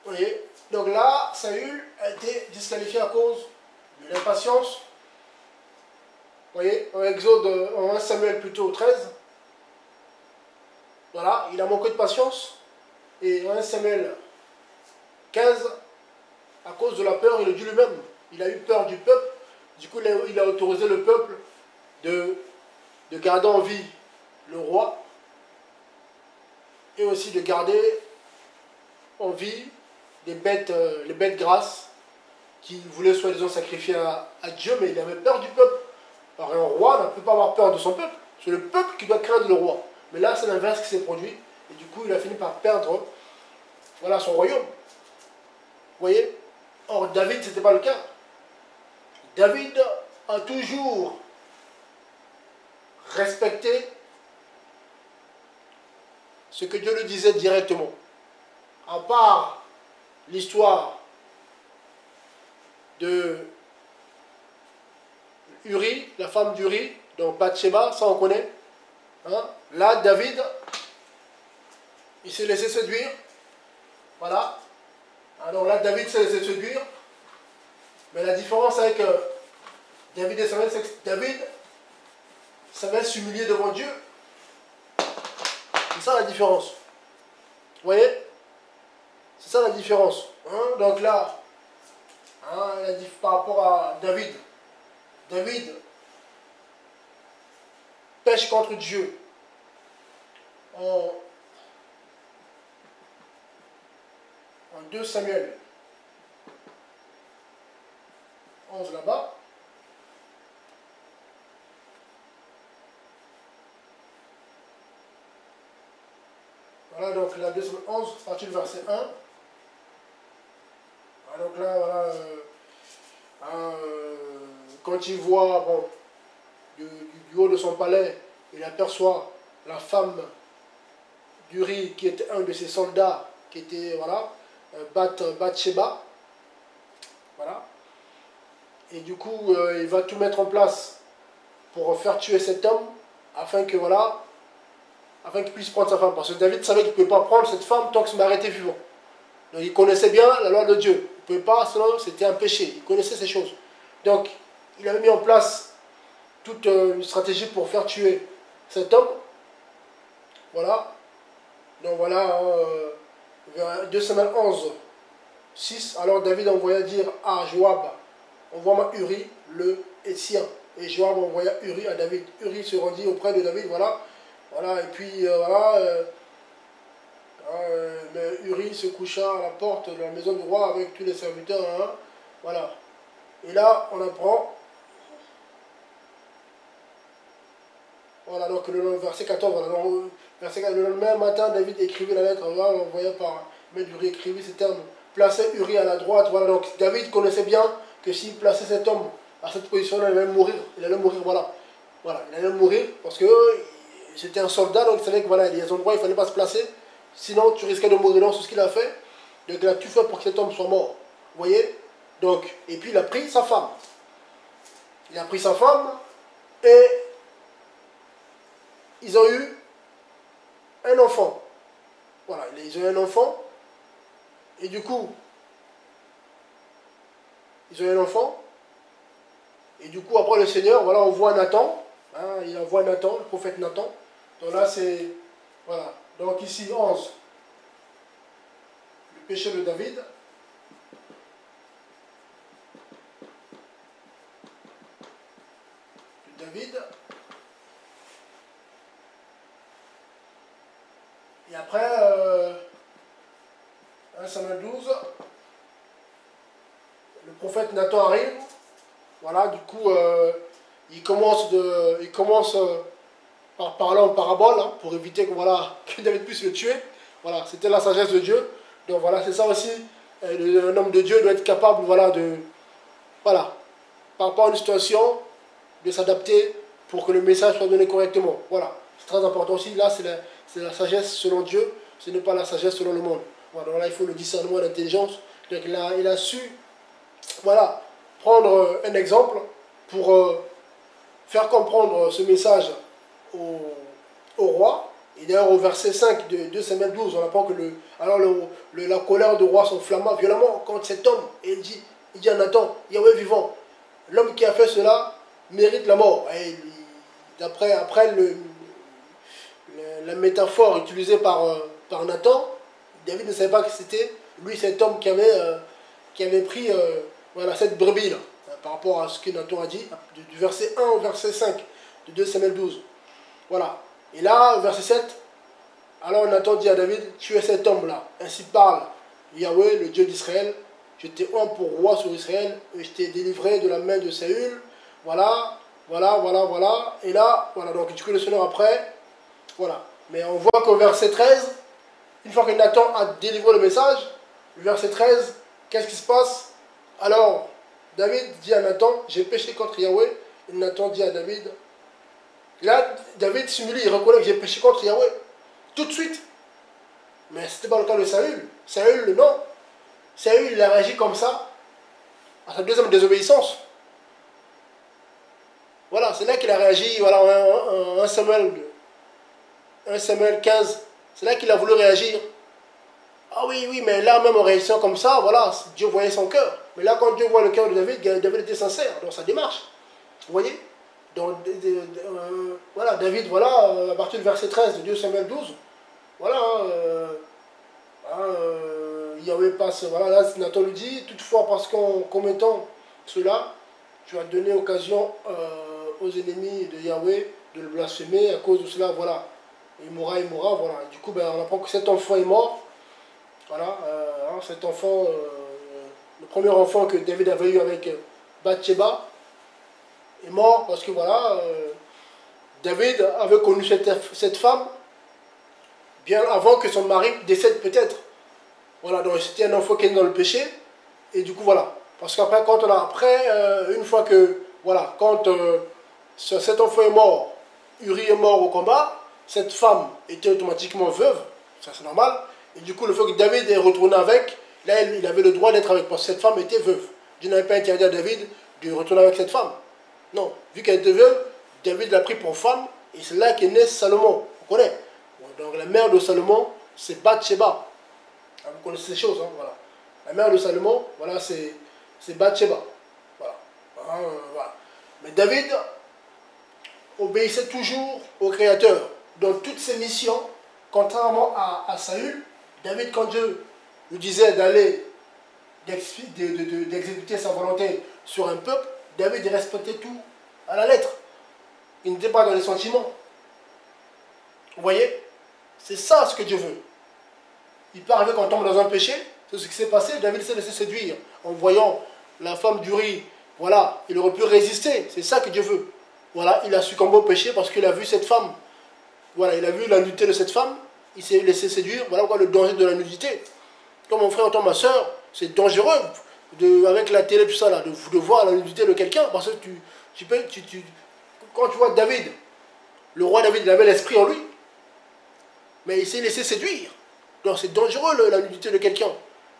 Vous voyez? Donc là, Saül a été disqualifié à cause de l'impatience. Vous voyez? En Exode, en 1 Samuel plutôt 13. Voilà, il a manqué de patience. Et en 1 Samuel 15, à cause de la peur, il a dit lui-même. Il a eu peur du peuple. Du coup, il a autorisé le peuple de garder en vie le roi. Et aussi de garder en vie les bêtes grasses qui voulaient soi-disant sacrifier à Dieu, mais il avait peur du peuple. Alors un roi ne peut pas avoir peur de son peuple. C'est le peuple qui doit craindre le roi. Mais là, c'est l'inverse qui s'est produit. Et du coup, il a fini par perdre voilà, son royaume. Vous voyez? Or, David, ce n'était pas le cas. David a toujours respecté ce que Dieu lui disait directement. À part l'histoire de Uri, la femme d'Uri, donc Bathsheba, ça on connaît. Hein? Là, David, il s'est laissé séduire. Voilà. Alors là, David s'est laissé séduire. Mais la différence avec David et Samuel, c'est que David savait s'humilier devant Dieu. C'est ça la différence. Vous voyez? C'est ça la différence. Hein? Donc là, hein, par rapport à David, David pêche contre Dieu en en 2 Samuel 11 là-bas. Voilà, donc la 2 Samuel 11, à partir du verset 1. Voilà, donc là, voilà, quand il voit, bon, du haut de son palais, il aperçoit la femme d'Uri, qui était un de ses soldats, qui était, voilà, Bathsheba. Voilà. Et du coup, il va tout mettre en place pour faire tuer cet homme, afin que, voilà, afin qu'il puisse prendre sa femme. Parce que David savait qu'il ne pouvait pas prendre cette femme tant que son mari était vivant. Donc il connaissait bien la loi de Dieu. Il ne pouvait pas, sinon c'était un péché. Il connaissait ces choses. Donc, il avait mis en place toute une stratégie pour faire tuer cet homme. Voilà. Donc voilà, vers 2 Samuel 11, 6. Alors David envoya dire à Joab, envoie-moi Uri le Héthien. Et Joab envoya Uri à David. Uri se rendit auprès de David, voilà. Voilà, et puis voilà, Uri se coucha à la porte de la maison du roi avec tous les serviteurs. Hein, voilà. Et là, on apprend. Voilà, donc le verset 14. Voilà, donc, le même matin, David écrivit la lettre. Là, on voyait par maître Uri écrivit ces termes. Plaçait Uri à la droite. Voilà, donc David connaissait bien que s'il plaçait cet homme à cette position-là, il allait mourir. Il allait mourir, voilà. Voilà, il allait mourir parce que c'était un soldat, donc il savait que voilà, il y a des endroits où il ne fallait pas se placer. Sinon, tu risquais de mourir. Donc, c'est ce qu'il a fait. Donc, il a tout fait pour que cet homme soit mort. Vous voyez? Donc, et puis, il a pris sa femme. Il a pris sa femme et ils ont eu un enfant. Voilà, ils ont eu un enfant. Et du coup, ils ont eu un enfant. Et du coup, après le Seigneur, voilà, on voit Nathan. Hein, il envoie Nathan, le prophète Nathan. Donc là, c'est... Voilà. Donc ici, 11. Le péché de David. David. Et après, 1 Samuel 12, le prophète Nathan arrive. Voilà, du coup, il commence par parler en parabole, hein, pour éviter que, voilà, que David puisse le tuer. Voilà, c'était la sagesse de Dieu. Donc voilà, c'est ça aussi, un homme de Dieu doit être capable, voilà, voilà, par rapport à une situation, de s'adapter pour que le message soit donné correctement. Voilà, c'est très important aussi. Là, c'est la sagesse selon Dieu, ce n'est pas la sagesse selon le monde. Voilà, donc là, il faut le discernement, l'intelligence. Donc il a su, voilà, prendre un exemple pour faire comprendre ce message au roi. Et d'ailleurs, au verset 5 de 2 Samuel 12, on apprend que la colère du roi s'enflamma violemment contre cet homme. Et il dit à Nathan, Yahweh vivant, l'homme qui a fait cela mérite la mort. Après la métaphore utilisée par Nathan, David ne savait pas que c'était lui, cet homme qui avait pris voilà, cette brebis-là, par rapport à ce que Nathan a dit, du verset 1 au verset 5 de 2 Samuel 12. Voilà. Et là, au verset 7, alors Nathan dit à David, tu es cet homme-là. Ainsi parle Yahweh, le Dieu d'Israël. Je t'ai oint pour roi sur Israël, et je t'ai délivré de la main de Saül. Voilà, voilà, voilà, voilà. Et là, voilà, donc du coup le Seigneur après, voilà. Mais on voit qu'au verset 13, une fois que Nathan a délivré le message, le verset 13, qu'est-ce qui se passe? Alors, David dit à Nathan, j'ai péché contre Yahweh. Et Nathan dit à David, là, David s'humilie, il reconnaît que j'ai péché contre Yahweh. Tout de suite. Mais ce n'était pas le cas de Saül. Saül, non. Saül, il a réagi comme ça à sa deuxième désobéissance. Voilà, c'est là qu'il a réagi, voilà, en 1 Samuel 15. C'est là qu'il a voulu réagir. Ah oui, oui, mais là même en réagissant comme ça, voilà, Dieu voyait son cœur. Mais là, quand Dieu voit le cœur de David, David était sincère dans sa démarche. Vous voyez? Donc, voilà, David, voilà, à partir du verset 13 de 2 Samuel 12, voilà, Yahweh passe, voilà, là, Nathan lui dit, toutefois, parce qu'en commettant cela, tu as donné occasion aux ennemis de Yahweh de le blasphémer, à cause de cela, voilà, il mourra, voilà. Et du coup, ben, on apprend que cet enfant est mort, voilà, hein, cet enfant, le premier enfant que David avait eu avec Bathsheba, est mort parce que voilà, David avait connu cette femme bien avant que son mari décède peut-être. Voilà, donc c'était un enfant qui est dans le péché. Et du coup, voilà. Parce qu'après, une fois que, voilà, quand cet enfant est mort, Uri est mort au combat, cette femme était automatiquement veuve, ça c'est normal. Et du coup, le fait que David est retourné avec, là, il avait le droit d'être avec, parce que cette femme était veuve. Dieu n'avait pas interdit à David de retourner avec cette femme. Non, vu qu'elle était veuve, David l'a pris pour femme, et c'est là qu'est né Salomon. On connaît. Donc la mère de Salomon, c'est Bathsheba. Vous connaissez ces choses, hein, voilà. La mère de Salomon, voilà, c'est Bathsheba. Voilà. Voilà. Mais David obéissait toujours au Créateur. Dans toutes ses missions, contrairement à Saül, David, quand Dieu lui disait d'aller d'exécuter sa volonté sur un peuple, David respectait tout à la lettre. Il n'était pas dans les sentiments. Vous voyez? C'est ça ce que Dieu veut. Il peut arriver qu'on tombe dans un péché. C'est ce qui s'est passé. David s'est laissé séduire en voyant la femme d'Uri. Voilà, il aurait pu résister. C'est ça que Dieu veut. Voilà, il a succombé au péché parce qu'il a vu cette femme. Voilà, il a vu la nudité de cette femme. Il s'est laissé séduire. Voilà pourquoi le danger de la nudité. Comme mon frère, ma soeur, c'est dangereux avec la télé, tout ça, là, de voir la nudité de quelqu'un. Parce que quand tu vois David, le roi David, il avait l'esprit en lui. Mais il s'est laissé séduire. Donc c'est dangereux la nudité de quelqu'un.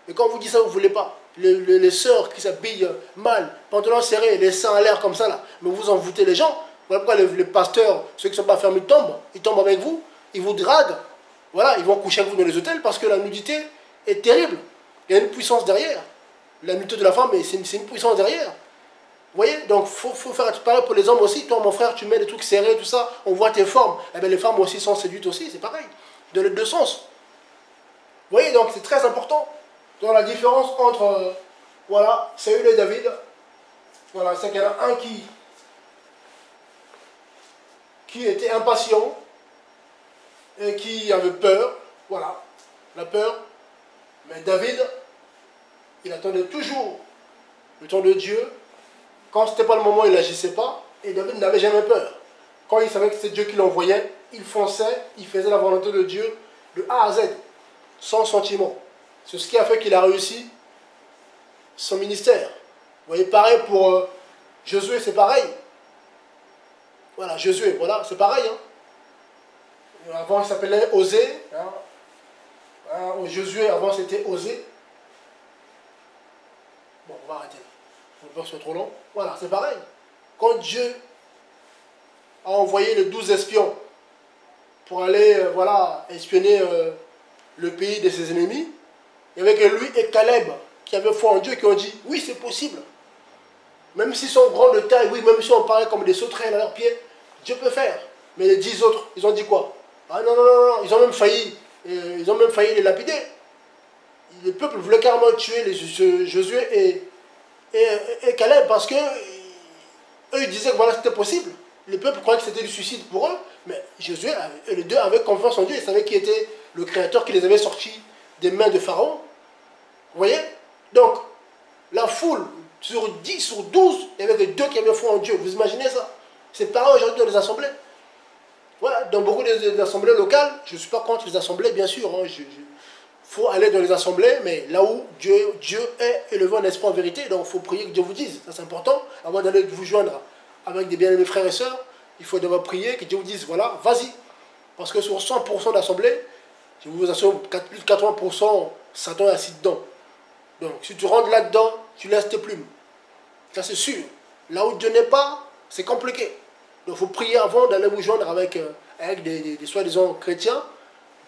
Et quand on vous dit ça, vous ne voulez pas. Les sœurs qui s'habillent mal, pantalons serrés, les seins à l'air comme ça, là, mais vous envoûtez les gens. Voilà pourquoi les pasteurs, ceux qui ne sont pas fermés, ils tombent avec vous, ils vous draguent. Voilà, ils vont coucher avec vous dans les hôtels parce que la nudité est terrible. Il y a une puissance derrière. La nudité de la femme, c'est une puissance derrière. Vous voyez? Donc il faut faire pareil pour les hommes aussi. Toi, mon frère, tu mets des trucs serrés, tout ça, on voit tes formes. Eh bien, les femmes aussi sont séduites aussi, c'est pareil. Dans les deux sens. Vous voyez, donc c'est très important. Dans la différence entre voilà, Saül et David, voilà, c'est qu'il y en a un qui était impatient et qui avait peur, voilà, la peur. Mais David, il attendait toujours le temps de Dieu. Quand ce n'était pas le moment, il n'agissait pas. Et David n'avait jamais peur. Quand il savait que c'est Dieu qui l'envoyait, il fonçait, il faisait la volonté de Dieu de A à Z, sans sentiment. C'est ce qui a fait qu'il a réussi son ministère. Vous voyez, pareil pour Josué, c'est pareil. Voilà, Josué, voilà, c'est pareil. Hein. Avant, il s'appelait Osée. Josué, avant, c'était Osée. Bon, on va arrêter. On va pas se trop long. Voilà, c'est pareil. Quand Dieu a envoyé les 12 espions pour aller voilà, espionner le pays de ses ennemis, il y avait que lui et Caleb qui avaient foi en Dieu et qui ont dit oui, c'est possible. Même s'ils sont grands de taille, oui, même si on paraît comme des sauterelles à leurs pieds, Dieu peut faire. Mais les 10 autres, ils ont dit quoi? Ah non, non, non, non, ils ont même failli les lapider. Le peuple voulait carrément tuer Josué et Caleb parce que eux ils disaient que voilà, c'était possible. Le peuple croyait que c'était du suicide pour eux, mais Josué et les deux avaient confiance en Dieu. Ils savaient qui était le Créateur qui les avait sortis des mains de Pharaon. Vous voyez? Donc, la foule, sur 10, sur 12, il y avait que 2 qui avaient foi en Dieu. Vous imaginez ça? C'est pareil aujourd'hui dans les assemblées. Voilà, dans beaucoup des assemblées locales, je ne suis pas contre les assemblées, bien sûr. Il faut aller dans les assemblées, mais là où Dieu est élevé en esprit en vérité, donc il faut prier que Dieu vous dise. Ça c'est important. Avant d'aller vous joindre avec des bien-aimés frères et sœurs, il faut d'abord prier que Dieu vous dise, voilà, vas-y. Parce que sur 100% d'assemblée, je vous assure, plus de 80%, Satan est assis dedans. Donc, si tu rentres là-dedans, tu laisses tes plumes. Ça, c'est sûr. Là où Dieu n'est pas, c'est compliqué. Donc, il faut prier avant d'aller vous joindre avec des soi-disant chrétiens.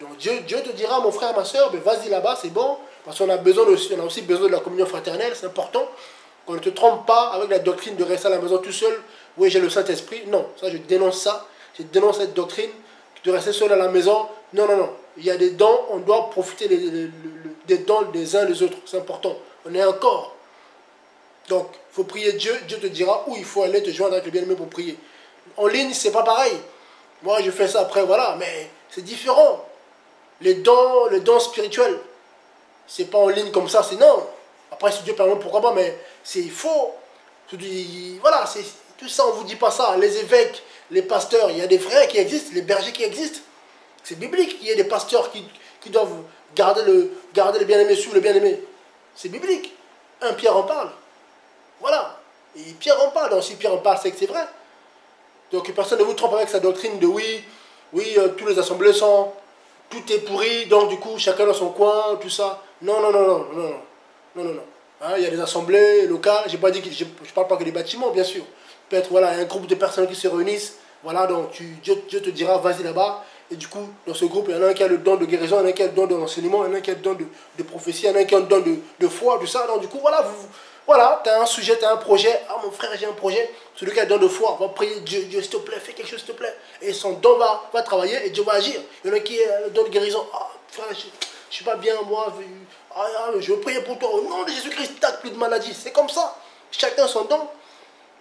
Donc, Dieu te dira, mon frère, ma soeur, ben, vas-y là-bas, c'est bon. Parce qu'on a aussi besoin de la communion fraternelle, c'est important. Qu'on ne te trompe pas avec la doctrine de rester à la maison tout seul. Oui, j'ai le Saint-Esprit. Non, ça, je dénonce ça. Je dénonce cette doctrine de rester seul à la maison. Non, non, non. Il y a des dons, on doit profiter des dons des uns des autres. C'est important. On est un corps. Donc, il faut prier Dieu. Dieu te dira où il faut aller te joindre avec le bien-aimé pour prier. En ligne, c'est pas pareil. Moi, je fais ça après, voilà. Mais c'est différent. Les dons spirituels, c'est pas en ligne comme ça, c'est non. Après, si Dieu permet, pourquoi pas, mais c'est faux. Voilà, c'est tout ça, on vous dit pas ça. Les évêques, les pasteurs, il y a des frères qui existent, les bergers qui existent. C'est biblique. Il y a des pasteurs qui doivent garder les bien-aimés sous les bien-aimés. C'est biblique. Pierre en parle. Voilà. Et Pierre en parle. Donc si Pierre en parle, c'est que c'est vrai. Donc personne ne vous trompe avec sa doctrine de oui, tous les assemblées sont, tout est pourri, donc du coup chacun dans son coin, tout ça. Non, non, non, non, non, non, non, non, non. Hein, il y a des assemblées locales, j'ai pas dit que je parle pas que des bâtiments, bien sûr. Peut-être voilà, un groupe de personnes qui se réunissent, voilà, donc Dieu te dira vas-y là-bas, et du coup, dans ce groupe, il y en a un qui a le don de guérison, il y en a un qui a le don de l'enseignement, il y en a un qui a le don de prophétie, il y en a un qui a le don de foi, tout ça. Donc du coup, voilà, voilà, tu as un sujet, tu as un projet. Ah, mon frère, j'ai un projet. Celui qui a le don de foi va prier Dieu, Dieu, s'il te plaît, fais quelque chose, s'il te plaît. Et son don va travailler et Dieu va agir. Il y en a qui a le don de guérison. Ah, frère, je ne suis pas bien, moi. Je veux prier pour toi. Au nom de Jésus-Christ, tac, plus de maladie. C'est comme ça. Chacun son don.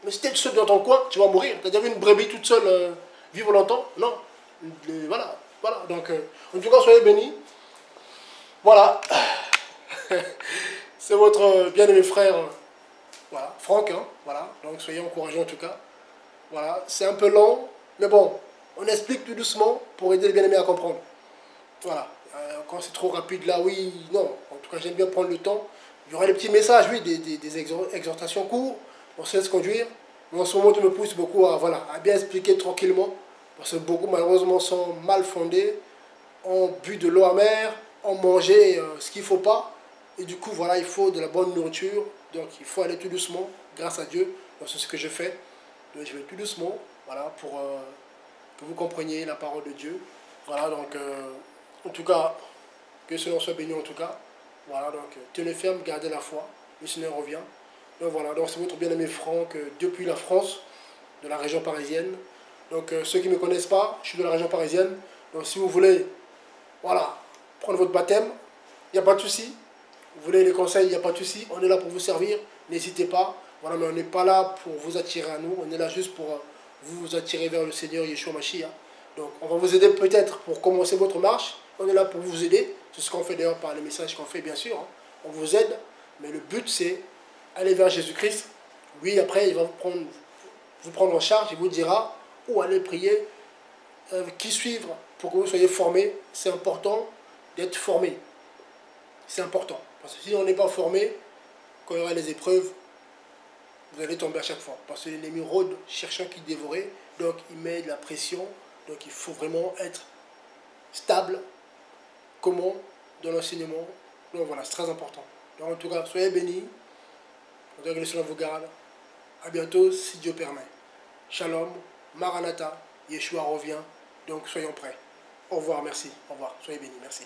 Mais si tu es seul dans ton coin, tu vas mourir. Tu as déjà vu une brebis toute seule vivre longtemps? Non. Voilà. Voilà. Donc, en tout cas, soyez bénis. Voilà. C'est votre bien-aimé frère, voilà, Franck, hein, voilà, donc soyez encouragés en tout cas. Voilà, c'est un peu long, mais bon, on explique tout doucement pour aider les bien-aimés à comprendre. Voilà, quand c'est trop rapide là, oui, non, en tout cas j'aime bien prendre le temps. Il y aura des petits messages, oui, des exhortations courtes, on se laisse conduire. Mais en ce moment, tu me pousses beaucoup à, voilà, à bien expliquer tranquillement, parce que beaucoup malheureusement sont mal fondés, ont bu de l'eau amère, ont mangé ce qu'il ne faut pas. Et du coup, voilà, il faut de la bonne nourriture. Donc, il faut aller tout doucement, grâce à Dieu. Donc, c'est ce que je fais. Donc, je vais tout doucement, voilà, pour que vous compreniez la parole de Dieu. Voilà, donc, en tout cas, que le Seigneur soit béni en tout cas. Voilà, donc, tenez ferme, gardez la foi. Le Seigneur revient. Donc, voilà, donc c'est votre bien-aimé Franck, depuis la France, de la région parisienne. Donc, ceux qui ne me connaissent pas, je suis de la région parisienne. Donc, si vous voulez, voilà, prendre votre baptême, il n'y a pas de souci. Vous voulez les conseils, il n'y a pas de souci. On est là pour vous servir. N'hésitez pas. Voilà, mais on n'est pas là pour vous attirer à nous. On est là juste pour vous attirer vers le Seigneur Yeshua Mashiach. Donc, on va vous aider peut-être pour commencer votre marche. On est là pour vous aider. C'est ce qu'on fait d'ailleurs par les messages qu'on fait, bien sûr. Hein. On vous aide. Mais le but, c'est aller vers Jésus-Christ. Oui, après, il va vous prendre en charge. Il vous dira où aller prier, qui suivre pour que vous soyez formés. C'est important d'être formé. C'est important. Parce que si on n'est pas formé, quand il y aura les épreuves, vous allez tomber à chaque fois. Parce que l'ennemi rôde, cherchant qui dévorer, donc il met de la pression. Donc il faut vraiment être stable, comment, dans l'enseignement. Donc voilà, c'est très important. Donc en tout cas, soyez bénis. Que le Seigneur vous garde. À bientôt, si Dieu permet. Shalom, Maranatha, Yeshua revient. Donc soyons prêts. Au revoir, merci. Au revoir, soyez bénis, merci.